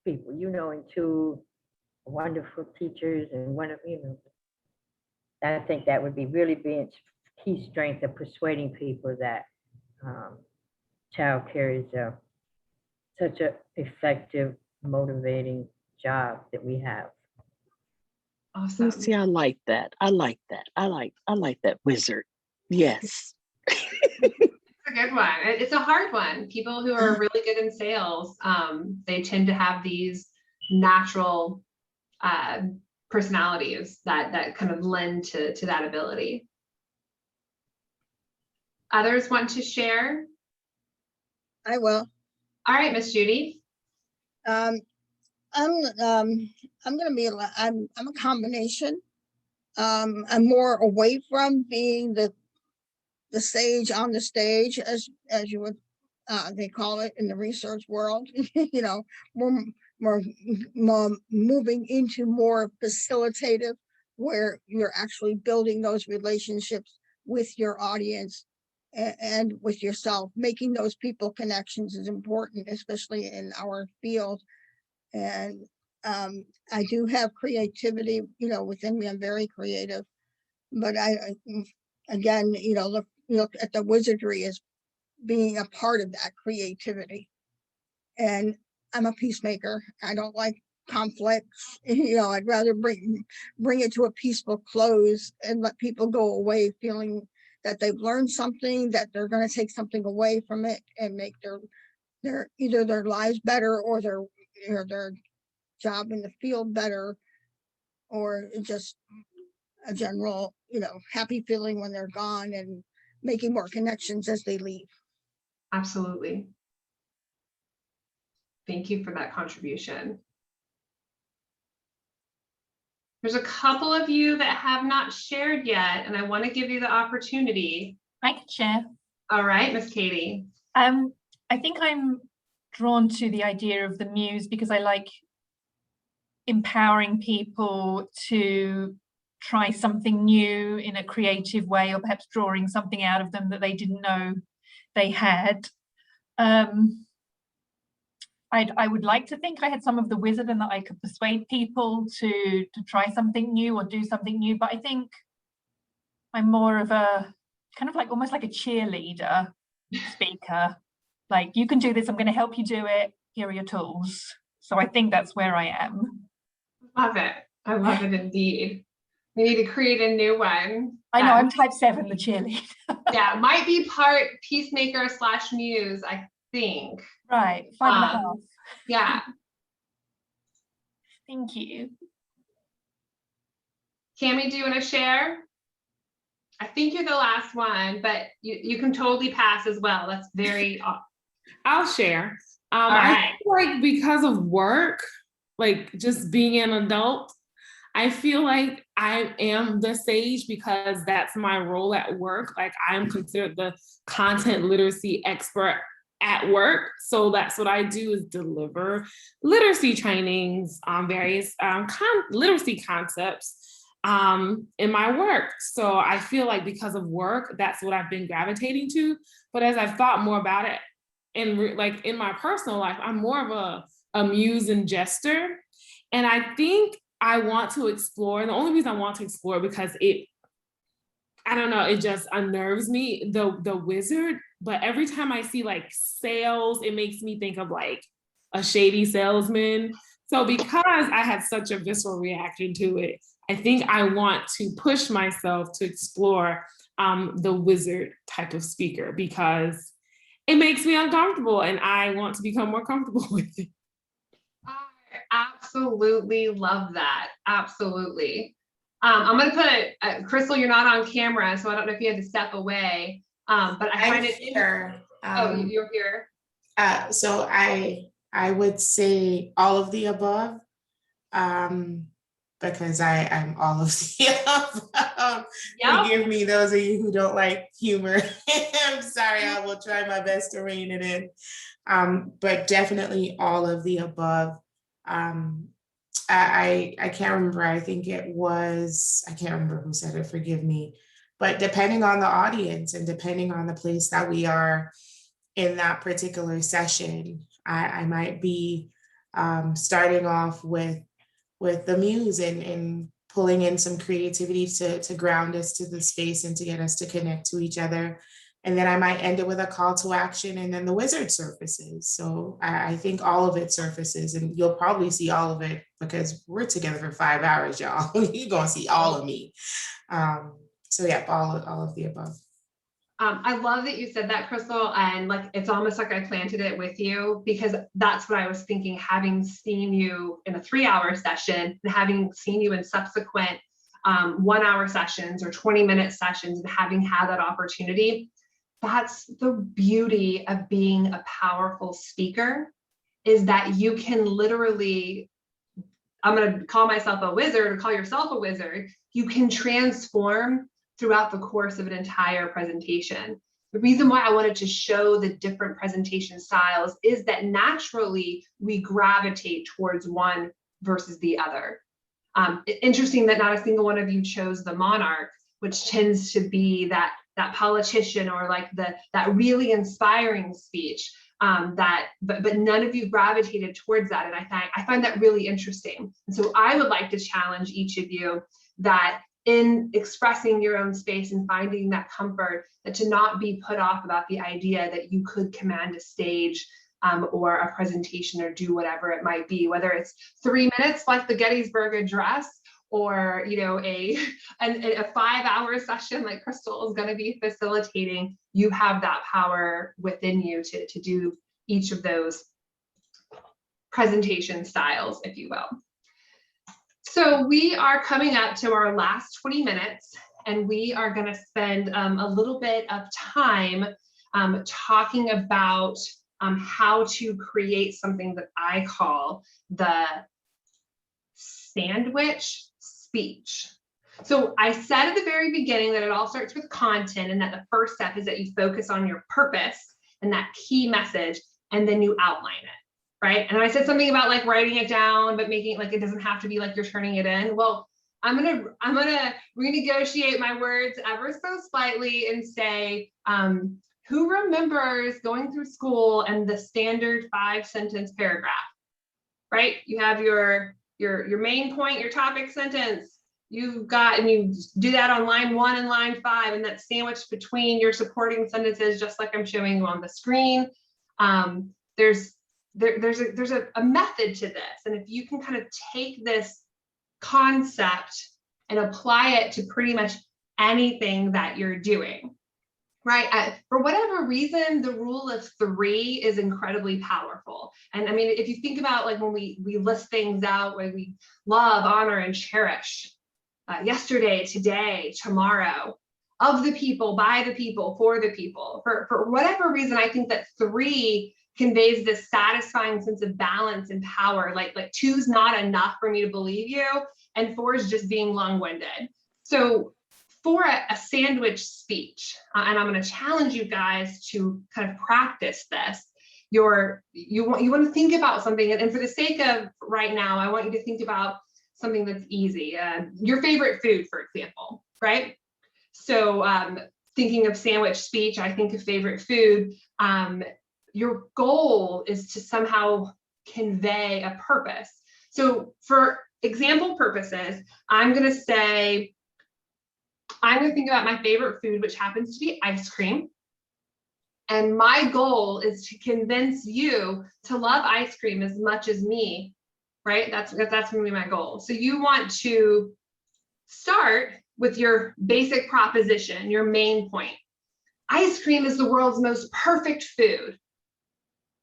people, into wonderful teachers and I think that would be really being key strength of persuading people that child care is such an effective, motivating job that we have. Awesome. See, I like that. I like that. I like that wizard. Yes. It's a good one. It's a hard one. People who are really good in sales, they tend to have these natural personalities that kind of lend to that ability. Others want to share? I will. All right, Miss Judy. I'm gonna be I'm a combination. I'm more away from being the sage on the stage, as you would they call it in the research world. More moving into more facilitative, where you're actually building those relationships with your audience and with yourself. Making those people connections is important, especially in our field. And I do have creativity, within me. I'm very creative, but again, look at the wizardry as being a part of that creativity. And I'm a peacemaker. I don't like conflicts. I'd rather bring it to a peaceful close and let people go away feeling that they've learned something, that they're going to take something away from it and make their either their lives better or their job in the field better, or just a general, happy feeling when they're gone and making more connections as they leave. Absolutely. Thank you for that contribution. There's a couple of you that have not shared yet, and I want to give you the opportunity. I can share. All right, Miss Katie. I think I'm drawn to the idea of the muse because I like empowering people to try something new in a creative way, or perhaps drawing something out of them that they didn't know they had. I would like to think I had some of the wizard and that I could persuade people to try something new or do something new, but I think I'm more of a kind of like almost like a cheerleader speaker. Like, you can do this, I'm going to help you do it, here are your tools. So I think that's where I am. Love it. I love it indeed. We need to create a new one. I know, I'm type 7, the cheerleader. Yeah, might be part peacemaker / muse, I think. Right, 5.5. Yeah. Thank you. Cami, do you want to share? I think you're the last one, but you can totally pass as well. That's very. I'll share. All I right. feel like because of work, like just being an adult, I feel like I am the sage because that's my role at work. Like, I'm considered the content literacy expert at work. So that's what I do, is deliver literacy trainings on various literacy concepts in my work. So I feel like because of work, that's what I've been gravitating to. But as I've thought more about it, and like in my personal life, I'm more of a muse and jester. And I think I want to explore, and the only reason I want to explore because I don't know, it just unnerves me, the wizard. But every time I see like sales, it makes me think of like a shady salesman. So because I had such a visceral reaction to it, I think I want to push myself to explore the wizard type of speaker because it makes me uncomfortable and I want to become more comfortable with it. I absolutely love that. Absolutely. I'm going to put Crystal, you're not on camera, so I don't know if you had to step away, but I find it here. Oh, you're here. So I would say all of the above, because I'm all of the above. Yep. Forgive me, those of you who don't like humor. I'm sorry, I will try my best to rein it in. But definitely all of the above. I can't remember, I think it was, I can't remember who said it, forgive me. But depending on the audience and depending on the place that we are in that particular session, I might be starting off with the muse and pulling in some creativity to ground us to the space and to get us to connect to each other. And then I might end it with a call to action, and then the wizard surfaces. So I think all of it surfaces, and you'll probably see all of it because we're together for 5 hours, y'all. You're gonna see all of me. So yeah, all of the above. I love that you said that, Crystal, and like it's almost like I planted it with you because that's what I was thinking, having seen you in a 3-hour session and having seen you in subsequent 1-hour sessions or 20-minute sessions and having had that opportunity. That's the beauty of being a powerful speaker, is that you can literally, I'm going to call myself a wizard or call yourself a wizard, you can transform throughout the course of an entire presentation. The reason why I wanted to show the different presentation styles is that naturally we gravitate towards one versus the other. Interesting that not a single one of you chose the monarch, which tends to be that politician or like that really inspiring speech. But none of you gravitated towards that, and I find that really interesting. And so I would like to challenge each of you that in expressing your own space and finding that comfort, that to not be put off about the idea that you could command a stage or a presentation or do whatever it might be, whether it's 3 minutes like the Gettysburg Address, or a 5-hour session like Crystal is going to be facilitating. You have that power within you to do each of those presentation styles, if you will. So we are coming up to our last 20 minutes, and we are going to spend a little bit of time talking about how to create something that I call the sandwich speech. So I said at the very beginning that it all starts with content, and that the first step is that you focus on your purpose and that key message, and then you outline it, right? And I said something about like writing it down, but making it like it doesn't have to be like you're turning it in. Well, I'm gonna renegotiate my words ever so slightly and say Who remembers going through school and the standard 5-sentence paragraph, right? You have your main point, your topic sentence. You've got, and you do that on line 1 and line 5, and that's sandwiched between your supporting sentences, just like I'm showing you on the screen. There's a method to this, and if you can kind of take this concept and apply it to pretty much anything that you're doing, right? For whatever reason, the rule of 3 is incredibly powerful. And I mean, if you think about like when we list things out, where we love, honor, and cherish, yesterday, today, tomorrow, of the people, by the people, for the people. For whatever reason, I think that 3 conveys this satisfying sense of balance and power. Like 2's not enough for me to believe you, and 4 is just being long-winded. So for a sandwich speech, and I'm going to challenge you guys to kind of practice this. You want to think about something, and for the sake of right now, I want you to think about something that's easy. Your favorite food, for example, right? So thinking of sandwich speech, I think of favorite food. Your goal is to somehow convey a purpose. So for example purposes, I'm going to think about my favorite food, which happens to be ice cream. And my goal is to convince you to love ice cream as much as me, right? That's going to be my goal. So you want to start with your basic proposition, your main point. Ice cream is the world's most perfect food,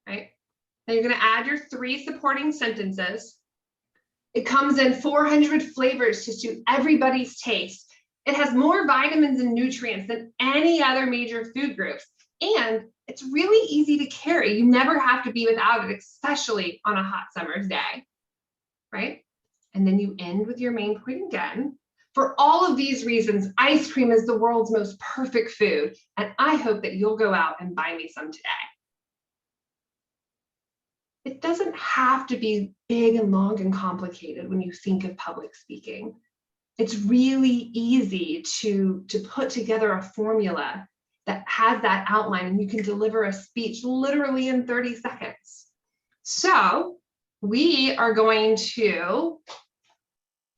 right? Now you're going to add your 3 supporting sentences. It comes in 400 flavors to suit everybody's taste. It has more vitamins and nutrients than any other major food groups. And it's really easy to carry. You never have to be without it, especially on a hot summer's day, right? And then you end with your main point again. For all of these reasons, ice cream is the world's most perfect food. And I hope that you'll go out and buy me some today. It doesn't have to be big and long and complicated when you think of public speaking. It's really easy to put together a formula that has that outline, and you can deliver a speech literally in 30 seconds. So we are going to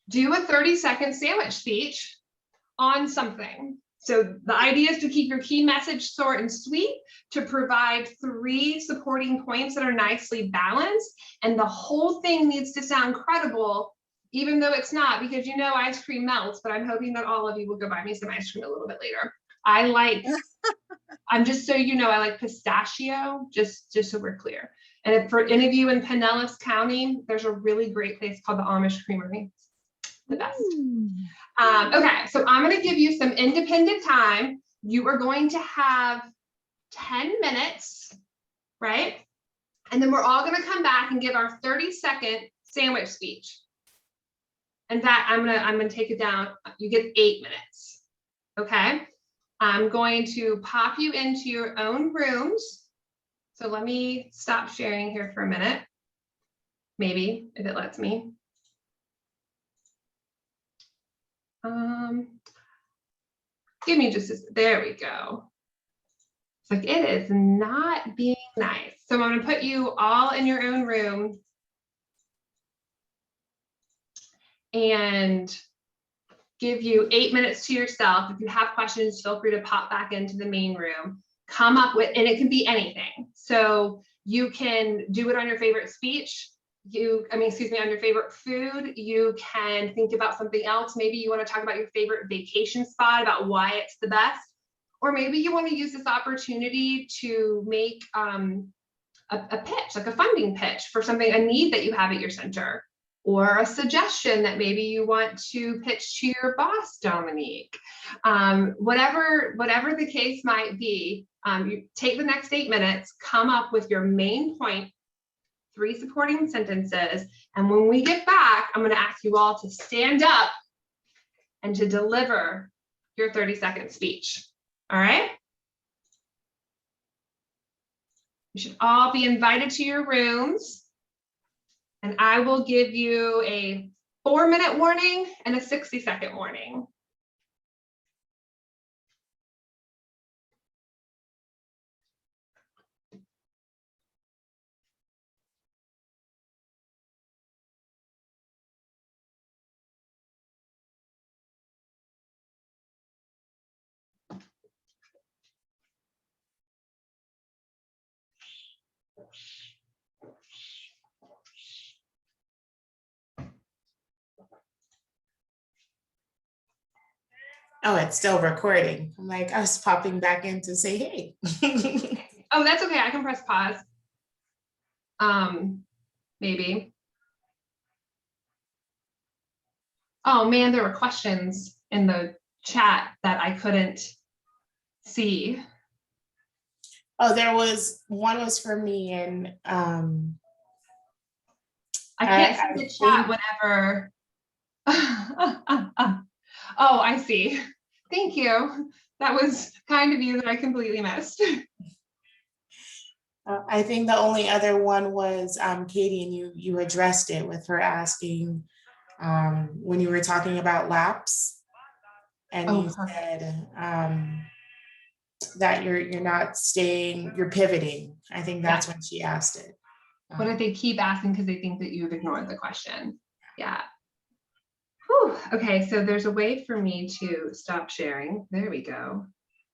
do a 30-second sandwich speech on something. So the idea is to keep your key message short and sweet, to provide 3 supporting points that are nicely balanced, and the whole thing needs to sound credible, even though it's not, because you know ice cream melts, but I'm hoping that all of you will go buy me some ice cream a little bit later. I'm just so you know, I like pistachio, just so we're clear. And if for any of you in Pinellas County, there's a really great place called the Amish Creamery. The best. Okay, so I'm going to give you some independent time. You are going to have 10 minutes, right? And then we're all going to come back and give our 30-second sandwich speech. In fact, I'm gonna take it down. You get 8 minutes. Okay. I'm going to pop you into your own rooms. So let me stop sharing here for a minute. Maybe if it lets me. Give me just there we go. It's like it is not being nice. So I'm going to put you all in your own room and give you 8 minutes to yourself. If you have questions, feel free to pop back into the main room. Come up with, and it can be anything. So you can do it on your favorite speech. On your favorite food. You can think about something else. Maybe you want to talk about your favorite vacation spot, about why it's the best. Or maybe you want to use this opportunity to make a pitch, like a funding pitch for something, a need that you have at your center, or a suggestion that maybe you want to pitch to your boss, Dominique. Whatever the case might be, you take the next 8 minutes, come up with your main point, 3 supporting sentences, and when we get back, I'm going to ask you all to stand up and to deliver your 30-second speech. All right? You should all be invited to your rooms, and I will give you a 4-minute warning and a 60-second warning. Oh, it's still recording. I'm like, I was popping back in to say, hey. Oh, that's okay. I can press pause. Maybe. Oh man, there were questions in the chat that I couldn't see. Oh, one was for me, and I can't see the chat whenever. Oh, I see. Thank you. That was kind of you that I completely missed. I think the only other one was Katie, and you addressed it with her asking when you were talking about laps, and you said that you're not staying, you're pivoting. I think that's when she asked it. What if they keep asking because they think that you've ignored the question? Yeah. Whew. Okay, so there's a way for me to stop sharing. There we go.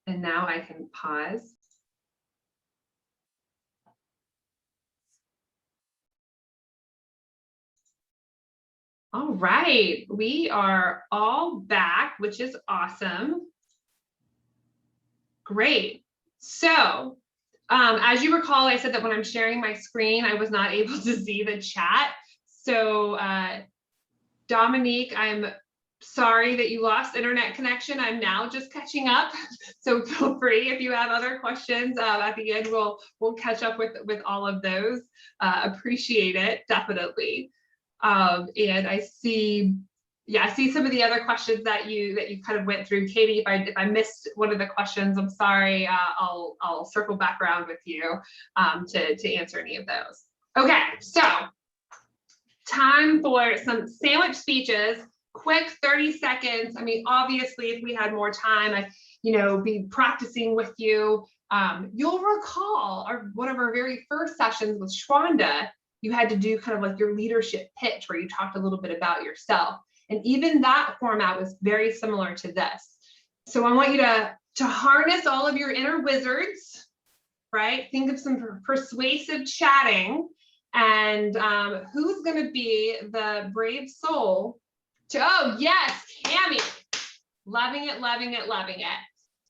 And now I can pause. All right, we are all back, which is awesome. Great. So, as you recall, I said that when I'm sharing my screen, I was not able to see the chat. So, Dominique, I'm sorry that you lost internet connection. I'm now just catching up. So feel free if you have other questions at the end. We'll catch up with all of those. Appreciate it, definitely. And I see some of the other questions that you kind of went through. Katie, if I missed one of the questions, I'm sorry. I'll circle back around with you to answer any of those. Okay, so time for some sandwich speeches. Quick 30 seconds. I mean, obviously, if we had more time, I'd be practicing with you. You'll recall one of our very first sessions with Shwanda. You had to do kind of like your leadership pitch where you talked a little bit about yourself. And even that format was very similar to this. So I want you to harness all of your inner wizards, right? Think of some persuasive chatting. And who's going to be the brave soul oh, yes, Cammie. Loving it, loving it, loving it.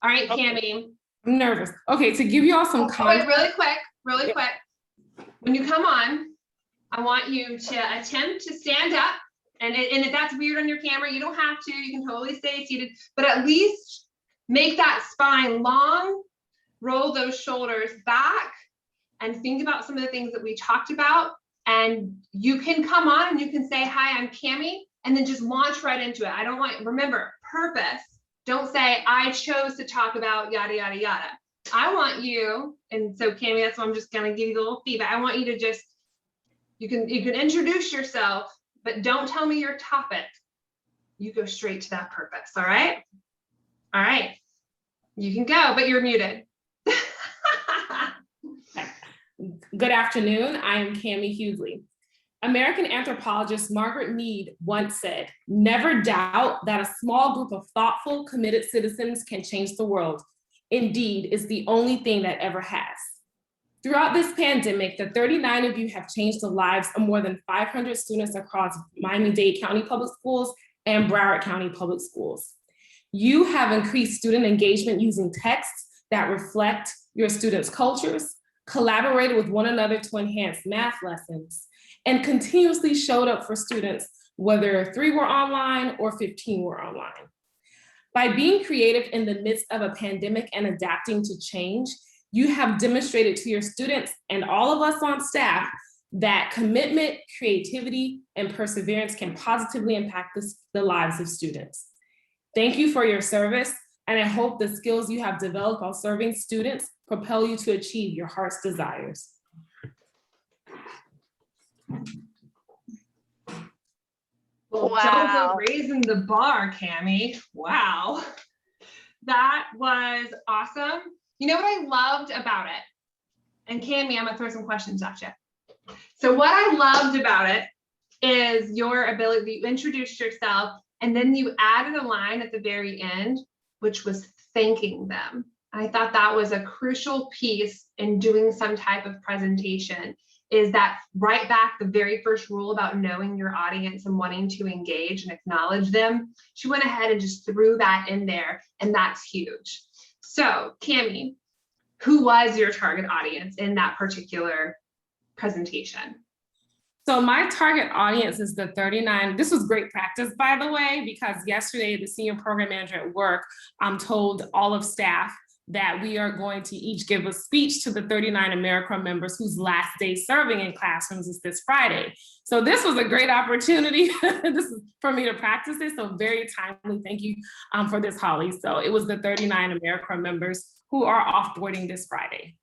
All right, Cammie. I'm nervous. Okay, to give you all some context. Really quick. When you come on, I want you to attempt to stand up. And if that's weird on your camera, you don't have to. You can totally stay seated. But at least make that spine long. Roll those shoulders back. And think about some of the things that we talked about. And you can come on and you can say, hi, I'm Cammie. And then just launch right into it. Remember, purpose. Don't say, I chose to talk about yada, yada, yada. I want you, and so Cammie, that's why I'm just gonna give you the little feedback. I want you to just, you can introduce yourself, but don't tell me your topic. You go straight to that purpose, all right? All right, you can go, but you're muted. Good afternoon, I am Cammie Hughley. American anthropologist Margaret Mead once said, never doubt that a small group of thoughtful, committed citizens can change the world. Indeed, it's the only thing that ever has. Throughout this pandemic, the 39 of you have changed the lives of more than 500 students across Miami-Dade County Public Schools and Broward County Public Schools. You have increased student engagement using texts that reflect your students' cultures, collaborated with one another to enhance math lessons, and continuously showed up for students, whether 3 were online or 15 were online. By being creative in the midst of a pandemic and adapting to change, you have demonstrated to your students and all of us on staff that commitment, creativity, and perseverance can positively impact the lives of students. Thank you for your service, and I hope the skills you have developed while serving students propel you to achieve your heart's desires. Well, wow. Raising the bar, Cammie. Wow. That was awesome. You know what I loved about it? And Cammie, I'm gonna throw some questions at you. So what I loved about it is your ability, you introduced yourself and then you added a line at the very end, which was thanking them. I thought that was a crucial piece in doing some type of presentation, is that right back the very first rule about knowing your audience and wanting to engage and acknowledge them. She went ahead and just threw that in there, and that's huge. So Cammie, who was your target audience in that particular presentation? So my target audience is the 39. This was great practice, by the way, because yesterday the senior program manager at work told all of staff that we are going to each give a speech to the 39 AmeriCorps members whose last day serving in classrooms is this Friday. So this was a great opportunity this is for me to practice this. So very timely. Thank you for this, Holly. So it was the 39 AmeriCorps members who are offboarding this Friday.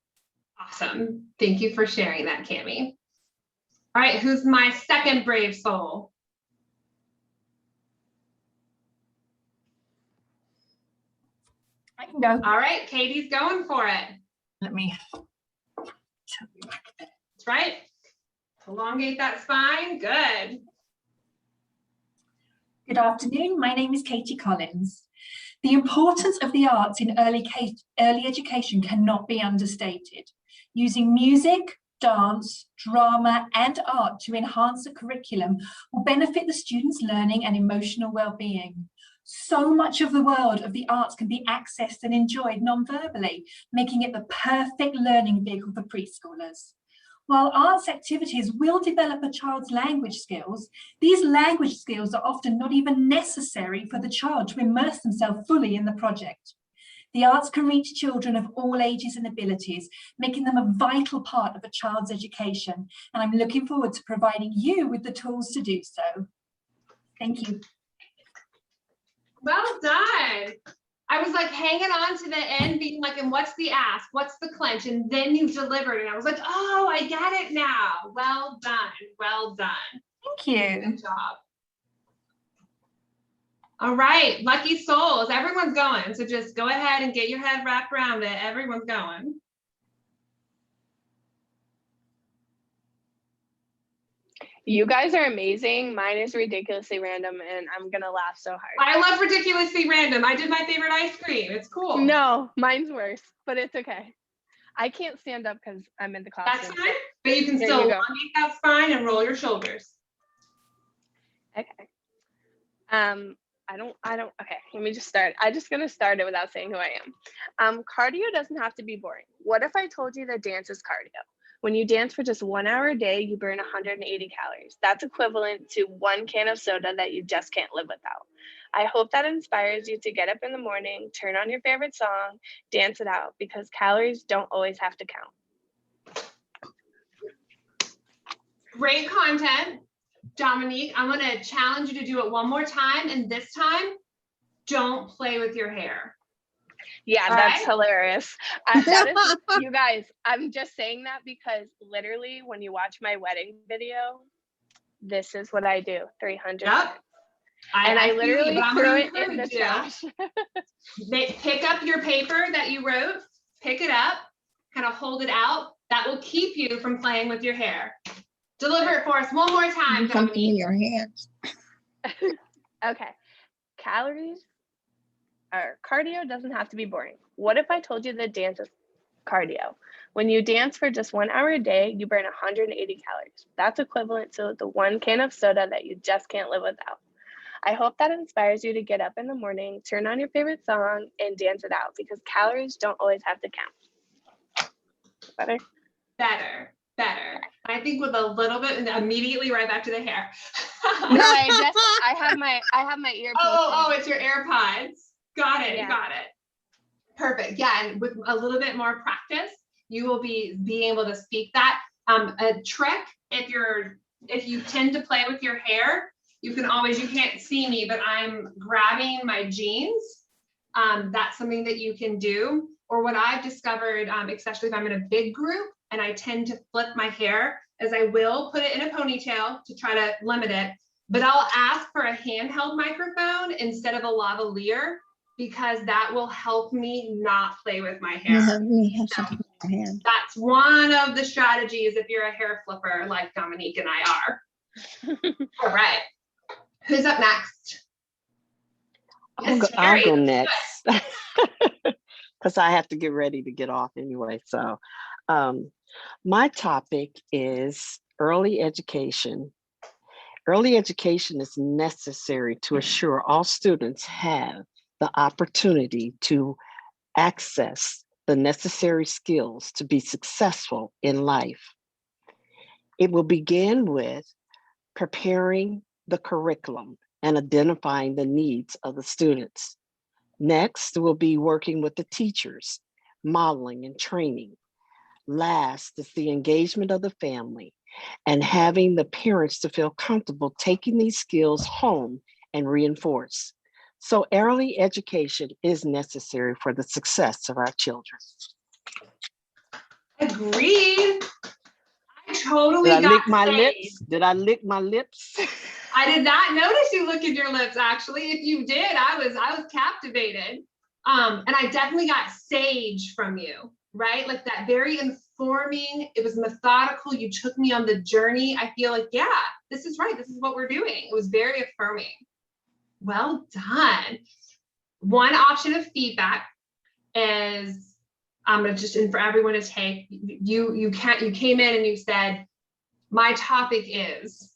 Awesome. Thank you for sharing that, Cammie. All right, who's my second brave soul? I can go. All right, Katie's going for it. Let me. That's right. Elongate that spine. Good. Good afternoon. My name is Katie Collins. The importance of the arts in early education cannot be understated. Using music, dance, drama, and art to enhance the curriculum will benefit the students' learning and emotional well-being. So much of the world of the arts can be accessed and enjoyed non-verbally, making it the perfect learning vehicle for preschoolers. While arts activities will develop a child's language skills, these language skills are often not even necessary for the child to immerse themselves fully in the project. The arts can reach children of all ages and abilities, making them a vital part of a child's education, and I'm looking forward to providing you with the tools to do so. Thank you. Well done. I was like hanging on to the end, being like, and what's the ask? What's the clench? And then you delivered, and I was like, oh, I get it now. Well done. Well done. Thank you. Good job. All right, lucky souls. Everyone's going. So just go ahead and get your head wrapped around it. Everyone's going. You guys are amazing. Mine is ridiculously random, and I'm gonna laugh so hard. I love ridiculously random. I did my favorite ice cream. It's cool. No, mine's worse, but it's okay. I can't stand up because I'm in the classroom. That's fine, but you can There still you go. elongate that spine and roll your shoulders. Okay. Okay, let me just start. I'm just gonna start it without saying who I am. Cardio doesn't have to be boring. What if I told you that dance is cardio? When you dance for just 1 hour a day, you burn 180 calories. That's equivalent to 1 can of soda that you just can't live without. I hope that inspires you to get up in the morning, turn on your favorite song, dance it out, because calories don't always have to count. Great content. Dominique, I'm gonna challenge you to do it one more time, and this time, don't play with your hair. Yeah, All that's right? hilarious. That is, you guys, I'm just saying that because literally when you watch my wedding video, this is what I do, 300 Yep. times. And I feel you, literally but I'm threw gonna it in the encourage you. trash. Pick up your paper that you wrote, pick it up, kind of hold it out. That will keep you from playing with your hair. Deliver it for us one more time, Something in Dominique. your hands. Okay, calories or cardio doesn't have to be boring. What if I told you that dance is cardio? When you dance for just 1 hour a day, you burn 180 calories. That's equivalent to the 1 can of soda that you just can't live without. I hope that inspires you to get up in the morning, turn on your favorite song, and dance it out, because calories don't always have to count. Better? Better. I think with a little bit, and immediately right back to the hair. No, I have my earpiece. Oh, it's your AirPods. Got it, Yeah. got it. Perfect. Yeah, and with a little bit more practice, you will be able to speak that. A trick, if you tend to play with your hair, you can't see me, but I'm grabbing my jeans. That's something that you can do. Or what I've discovered, especially if I'm in a big group and I tend to flip my hair, is I will put it in a ponytail to try to limit it, but I'll ask for a handheld microphone instead of a lavalier, because that will help me not play with my hair. You have something in your hand. That's one of the strategies if you're a hair flipper like Dominique and I are. All right. Who's up next? I'll go next because I have to get ready to get off anyway. So My topic is early education. Early education is necessary to assure all students have the opportunity to access the necessary skills to be successful in life. It will begin with preparing the curriculum and identifying the needs of the students. Next, we'll be working with the teachers, modeling and training. Last is the engagement of the family and having the parents to feel comfortable taking these skills home and reinforce. So early education is necessary for the success of our children. Agreed. I totally Did I got lick my saved. lips? Did I lick my lips? I did not notice you licking your lips, actually. If you did, I was captivated. And I definitely got sage from you, right? Like that very informing, it was methodical. You took me on the journey. I feel like, yeah, this is right. This is what we're doing. It was very affirming. Well done. One option of feedback is, I'm gonna just, and for everyone to take, you came in and you said, my topic is.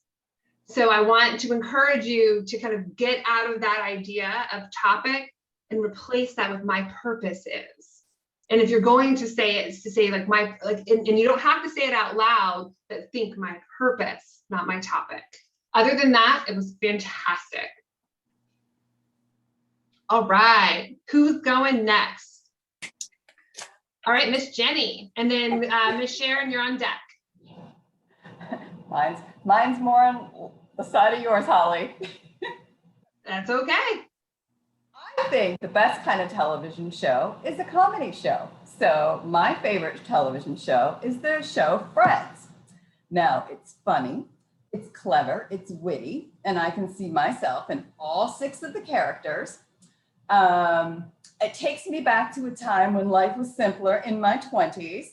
So I want to encourage you to kind of get out of that idea of topic and replace that with my purpose is. And if you're going to say it, it's to say like and you don't have to say it out loud, but think my purpose, not my topic. Other than that, it was fantastic. All right, who's going next? All right, Miss Jenny, and then Miss Sharon, you're on deck. Mine's more on the side of yours, Holly. That's okay. I think the best kind of television show is a comedy show. So my favorite television show is the show Friends. Now, it's funny, it's clever, it's witty, and I can see myself in all 6 of the characters. It takes me back to a time when life was simpler in my 20s.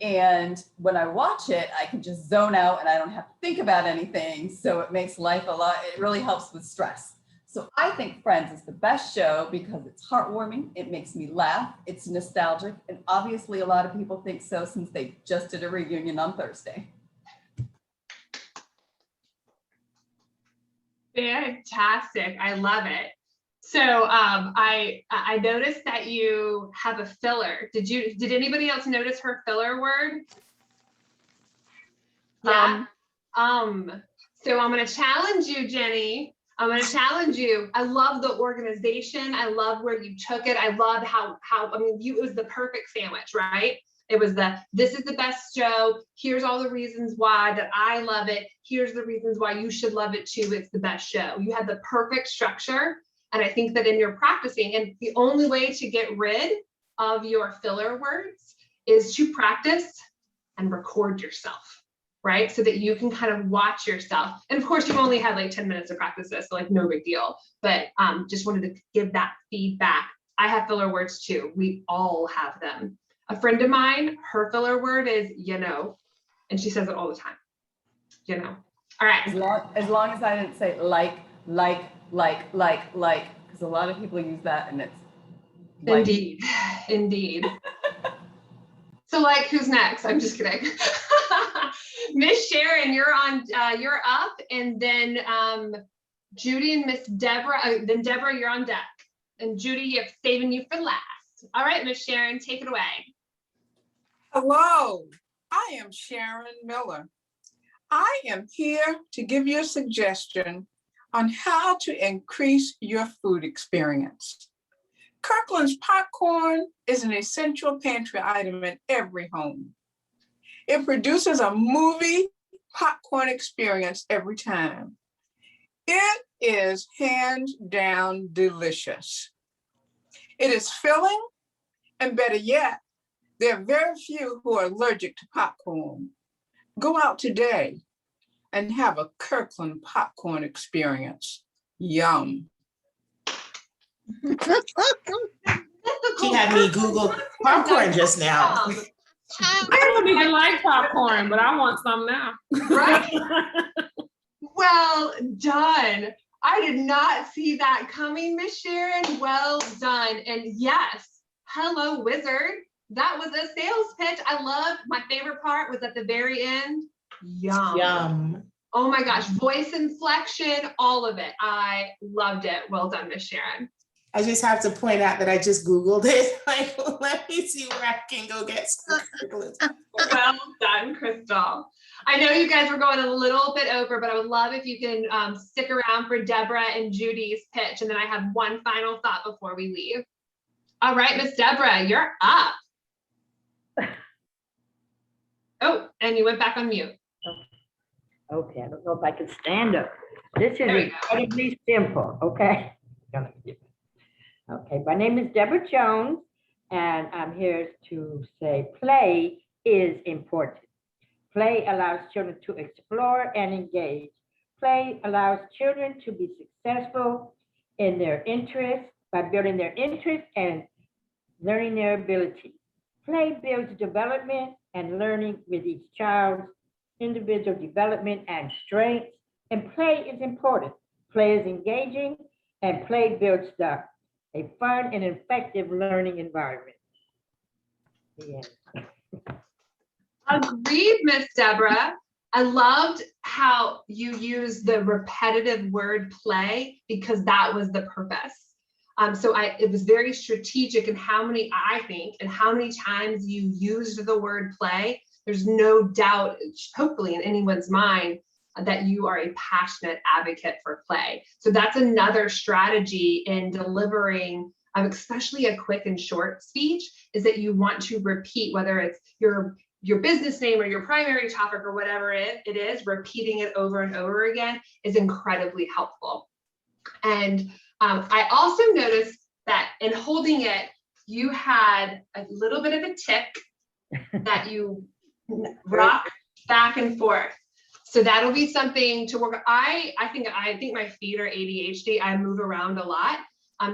And when I watch it, I can just zone out and I don't have to think about anything. So it makes life it really helps with stress. So I think Friends is the best show because it's heartwarming, it makes me laugh, it's nostalgic, and obviously a lot of people think so since they just did a reunion on Thursday. Fantastic, I love it. So I noticed that you have a filler. Did anybody else notice her filler word? Yeah. So I'm gonna challenge you, Jenny. I'm gonna challenge you. I love the organization. I love where you took it. I love how I mean, it was the perfect sandwich, right? It was this is the best show. Here's all the reasons why that I love it. Here's the reasons why you should love it too. It's the best show. You had the perfect structure. And I think that in your practicing, and the only way to get rid of your filler words is to practice and record yourself, right? So that you can kind of watch yourself. And of course, you only had like 10 minutes to practice this, so like no big deal. But just wanted to give that feedback. I have filler words too. We all have them. A friend of mine, her filler word is, you know, and she says it all the time, you know. All right. As long as I didn't say like, because a lot of people use that and it's like. Indeed. So like, who's next? I'm just kidding. Miss Sharon, you're up, and then Judy and Miss Deborah, then Deborah, you're on deck. And Judy, I'm saving you for last. All right, Miss Sharon, take it away. Hello, I am Sharon Miller. I am here to give you a suggestion on how to increase your food experience. Kirkland's popcorn is an essential pantry item in every home. It produces a movie popcorn experience every time. It is hands down delicious. It is filling, and better yet, there are very few who are allergic to popcorn. Go out today and have a Kirkland popcorn experience. Yum. She had me Google popcorn just now. I don't even like popcorn, but I want some now. Right? Well done. I did not see that coming, Miss Sharon. Well done. And yes, hello, wizard. That was a sales pitch. I loved, my favorite part was at the very end. Yum. Yum. Oh my gosh, voice inflection, all of it. I loved it. Well done, Miss Sharon. I just have to point out that I just Googled it. Like, let me see where I can go get some curriculum. Well done, Crystal. I know you guys were going a little bit over, but I would love if you can stick around for Deborah and Judy's pitch. And then I have one final thought before we leave. All right, Miss Deborah, you're up. Oh, and you went back on mute. Okay, I don't know if I can stand up. This is There we go. incredibly simple, okay? Okay, my name is Deborah Jones, and I'm here to say play is important. Play allows children to explore and engage. Play allows children to be successful in their interests by building their interests and learning their ability. Play builds development and learning with each child's individual development and strengths, and play is important. Play is engaging, and play builds a fun and effective learning environment. Yeah. Agreed, Miss Deborah. I loved how you used the repetitive word play because that was the purpose. So it was very strategic in how many, I think, and how many times you used the word play. There's no doubt, hopefully in anyone's mind, that you are a passionate advocate for play. So that's another strategy in delivering, especially a quick and short speech, is that you want to repeat, whether it's your business name or your primary topic or whatever it is, repeating it over and over again is incredibly helpful. And I also noticed that in holding it, you had a little bit of a tick that you rock back and forth. So that'll be something to work. I think my feet are ADHD. I move around a lot.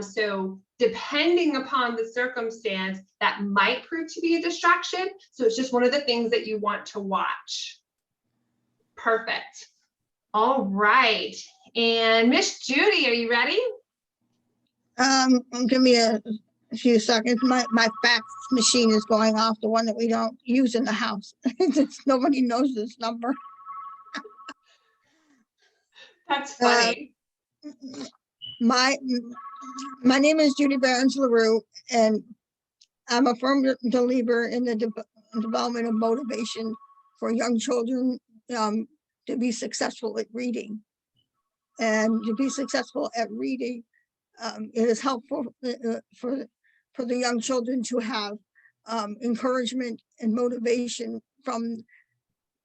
So depending upon the circumstance, that might prove to be a distraction. So it's just one of the things that you want to watch. Perfect. All right. And Miss Judy, are you ready? Give me a few seconds. My fax machine is going off, the one that we don't use in the house. Nobody knows this number. That's funny. My name is Judy Barnes LaRue, and I'm a firm believer in the development of motivation for young children to be successful at reading. And to be successful at reading, it is helpful for the young children to have encouragement and motivation from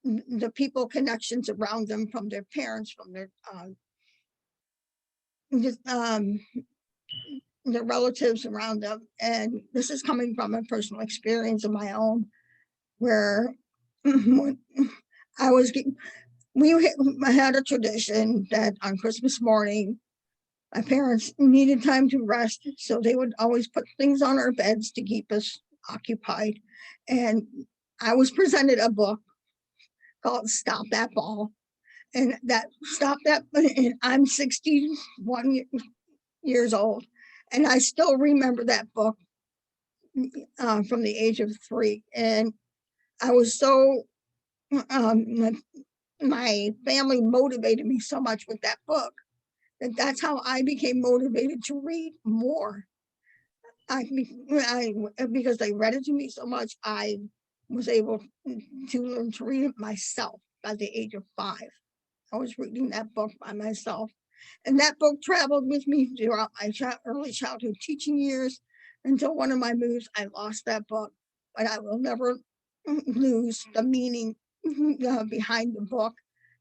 the people connections around them, from their parents, from their relatives around them. And this is coming from a personal experience of my own, where we had a tradition that on Christmas morning, my parents needed time to rest, so they would always put things on our beds to keep us occupied. And I was presented a book called Stop That Ball. And I'm 61 years old, and I still remember that book from the age of 3. And I was so, my family motivated me so much with that book, that's how I became motivated to read more. Because they read it to me so much, I was able to learn to read it myself by the age of 5. I was reading that book by myself. And that book traveled with me throughout my early childhood teaching years until one of my moves, I lost that book. But I will never lose the meaning behind the book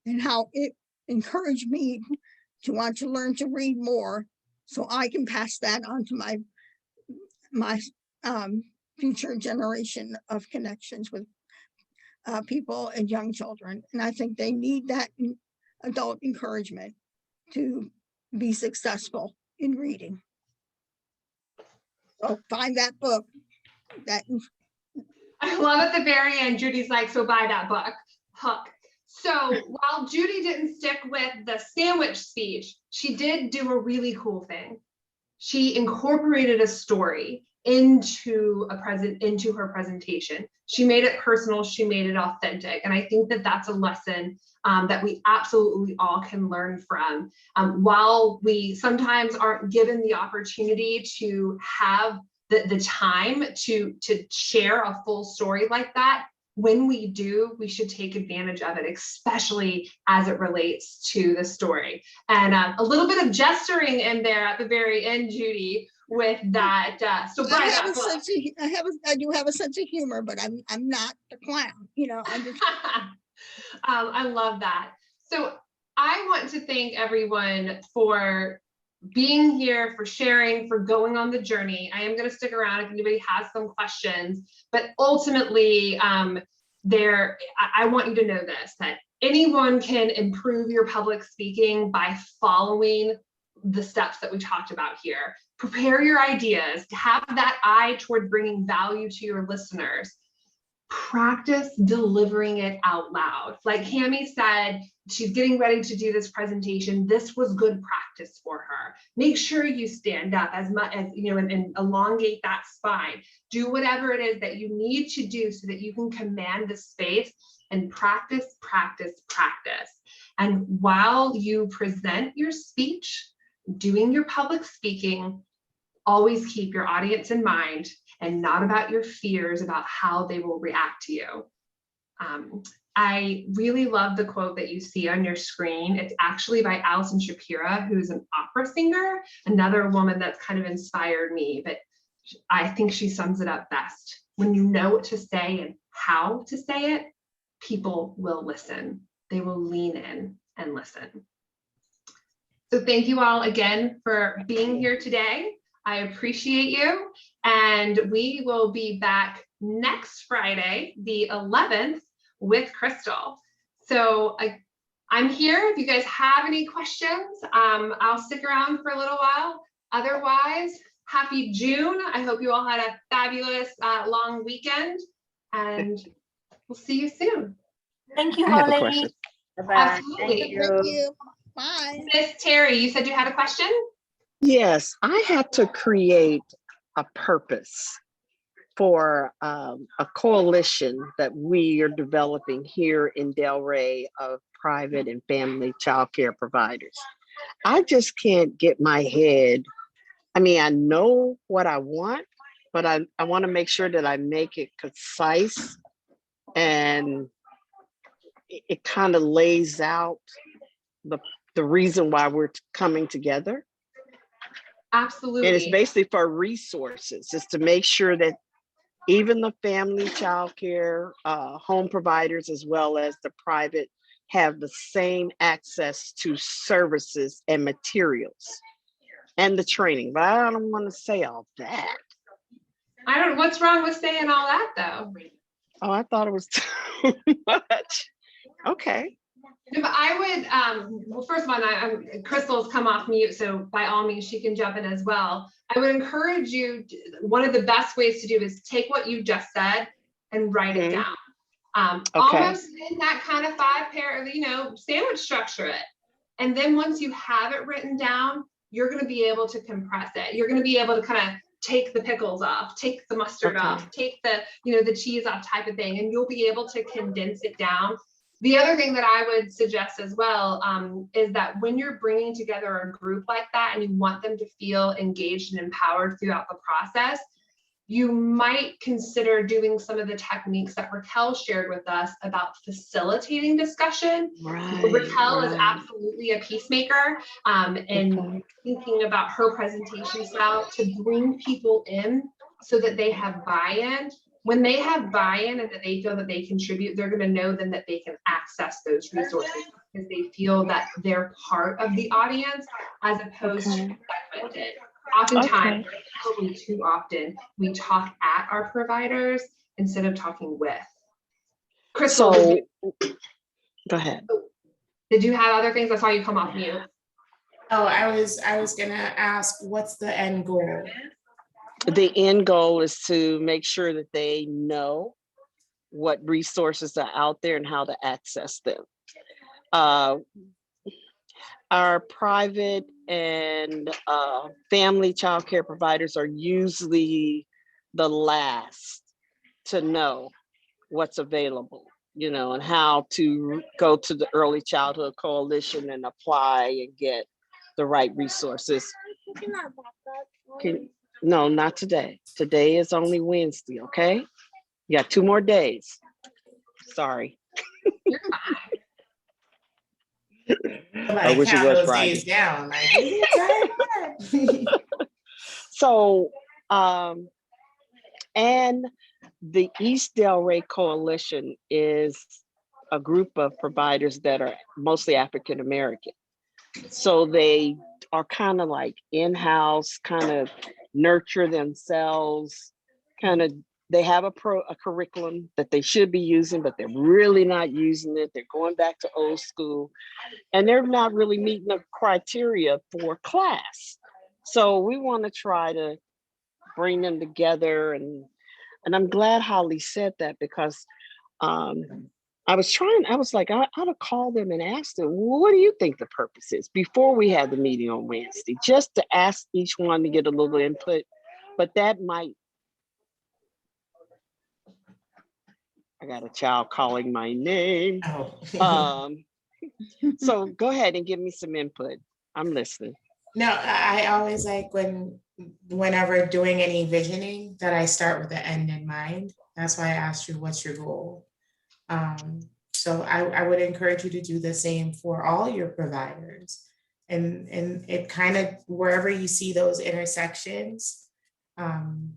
and how it encouraged me to want to learn to read more, so I can pass that on to my future generation of connections with people and young children. And I think they need that adult encouragement to be successful in reading. So find that book. I love at the very end, Judy's like, so buy that book. Hook. So while Judy didn't stick with the sandwich speech, she did do a really cool thing. She incorporated a story. into her presentation. She made it personal, she made it authentic. And I think that that's a lesson that we absolutely all can learn from. While we sometimes aren't given the opportunity to have the time to share a full story like that, when we do, we should take advantage of it, especially as it relates to the story. And a little bit of gesturing in there at the very end, Judy, with that. So Brian, I do have a sense of humor, but I'm not the clown, you know. I'm just I love that. So I want to thank everyone for being here, for sharing, for going on the journey. I am going to stick around if anybody has some questions, but ultimately, I want you to know this, that anyone can improve your public speaking by following the steps that we talked about here. Prepare your ideas, have that eye toward bringing value to your listeners. Practice delivering it out loud. Like Hammy said, she's getting ready to do this presentation. This was good practice for her. Make sure you stand up as much as, you know, and elongate that spine. Do whatever it is that you need to do so that you can command the space and practice, practice, practice. And while you present your speech, doing your public speaking, always keep your audience in mind and not about your fears about how they will react to you. I really love the quote that you see on your screen. It's actually by Alison Shapira, who's an opera singer, another woman that's kind of inspired me, but I think she sums it up best. When you know what to say and how to say it, people will listen. They will lean in and listen. So thank you all again for being here today. I appreciate you. And we will be back next Friday, the 11th, with Crystal. So I'm here. If you guys have any questions, I'll stick around for a little while. Otherwise, happy June. I hope you all had a fabulous long weekend, and we'll see you soon. Thank you, I have a Holly. question. Bye-bye. Absolutely. Thank thank you. you. Bye. Miss Terry, you said you had a question? Yes, I had to create a purpose for a coalition that we are developing here in Delray of private and family childcare providers. I just can't get my head. I mean, I know what I want, but I want to make sure that I make it concise and it kind of lays out the reason why we're coming together. Absolutely. And it's basically for resources, just to make sure that even the family childcare home providers, as well as the private, have the same access to services and materials and the training. But I don't want to say all that. I don't know what's wrong with saying all that though. Oh, I thought it was too much. Okay. If I would, well, first of all, Crystal's come off mute, so by all means, she can jump in as well. I would encourage you, one of the best ways to do is take what you just said and write it down. Almost in that kind of 5-pair, sandwich structure it. And then once you have it written down, you're going to be able to compress it. You're going to be able to kind of take the pickles off, take the mustard off, take the, the cheese off type of thing, and you'll be able to condense it down. The other thing that I would suggest as well is that when you're bringing together a group like that and you want them to feel engaged and empowered throughout the process, you might consider doing some of the techniques that Raquel shared with us about facilitating discussion. Raquel is absolutely a peacemaker, and thinking about her presentation style to bring people in so that they have buy-in. When they have buy-in and that they feel that they contribute, they're going to know then that they can access those resources because they feel that they're part of the audience as opposed to segmented. Oftentimes, probably too often, we talk at our providers instead of talking with. Crystal, go ahead. Did you have other things? I saw you come off mute. Oh, I was gonna ask, what's the end goal? The end goal is to make sure that they know what resources are out there and how to access them. Our private and family childcare providers are usually the last to know what's available, you know, and how to go to the Early Childhood Coalition and apply and get the right resources. No, not today. Today is only Wednesday, okay? You got 2 more days. Sorry. You're fine. I wish it was those Friday. days down. Like, So, and the East Delray Coalition is a group of providers that are mostly African American. So they are kind of like in-house, kind of nurture themselves, kind of, they have a curriculum that they should be using, but they're really not using it. They're going back to old school, and they're not really meeting the criteria for class. So we want to try to bring them together, and I'm glad Holly said that, because I was like, I ought to call them and ask them, well, what do you think the purpose is, before we have the meeting on Wednesday, just to ask each one to get a little input. But that might, I got a child calling my name. oh. So go ahead and give me some input. I'm listening. No, I always like whenever doing any visioning that I start with the end in mind. That's why I asked you, what's your goal? So I would encourage you to do the same for all your providers, and it kind of, wherever you see those intersections,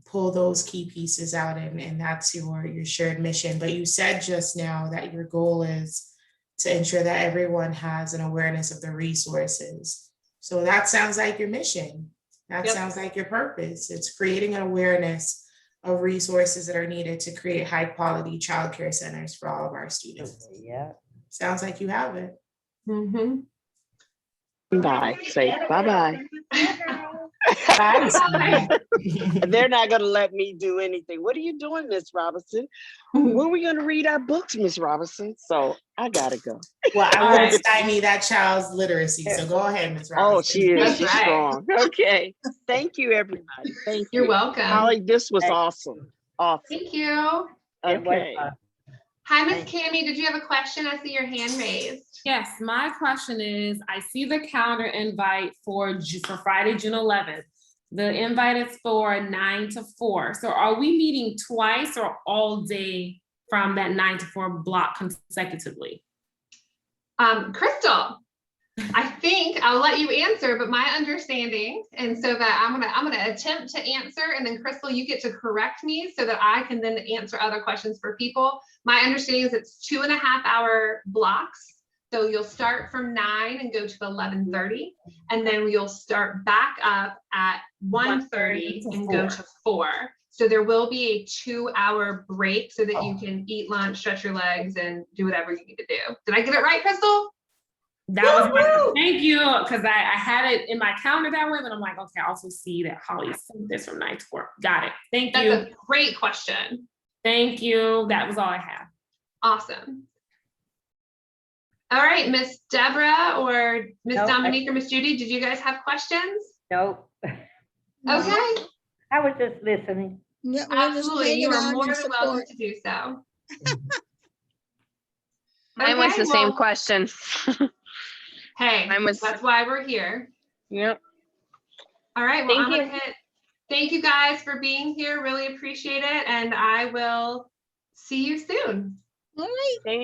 pull those key pieces out, and that's your shared mission. But you said just now that your goal is to ensure that everyone has an awareness of the resources. So that sounds like your mission. That Yep. sounds like your purpose. It's creating an awareness of resources that are needed to create high quality childcare centers for all of our students. Yeah. Sounds like you have it. Mm-hmm. Bye. Say bye-bye. Bye. They're not going to let me do anything. What are you doing, Miss Robinson? When are we going to read our books, Miss Robinson? So I got to go. Well, I All wouldn't right. stymie that child's literacy. So go ahead, Ms. Robinson. Oh, she is. That's She's right. strong. Okay. Thank you, everybody. Thank you. You're welcome. Holly, this was Thank- awesome. Awesome. Thank you. It was Okay. fun. Hi, Miss Cammie. Did you have a question? I see your hand raised. Yes, my question is, I see the calendar invite for Friday, June 11th. The invite is for 9 to 4. So are we meeting twice or all day from that 9 to 4 block consecutively? Crystal, I think I'll let you answer, but my understanding, and so that I'm gonna attempt to answer, and then Crystal, you get to correct me so that I can then answer other questions for people. My understanding is it's 2.5-hour blocks. So you'll start from 9 and go to 11:30, and then you'll start back up at 1:30 and go to 4. So there will be a 2-hour break so that you can eat lunch, stretch your legs, and do whatever you need to do. Did I get it right, Crystal? That was my, thank you, because I had it in my calendar that way, but I'm like, okay, I also see that Holly sent this from 9 to 4. Got it. Thank you. That's a great question. Thank you. That was all I have. Awesome. All right, Miss Deborah or Miss Nope, Dominique or Miss Judy, did you guys have questions? Nope. Okay, I was just listening. Yeah, we're just absolutely. You hanging are on more and than welcome support. to do so. Mine was Okay, the same well, question. Hey, Mine was- that's why we're here. Yep. All right, well, Thank I'm gonna you. hit, thank you guys for being here. Really appreciate it. And I will see you soon. All right. Thank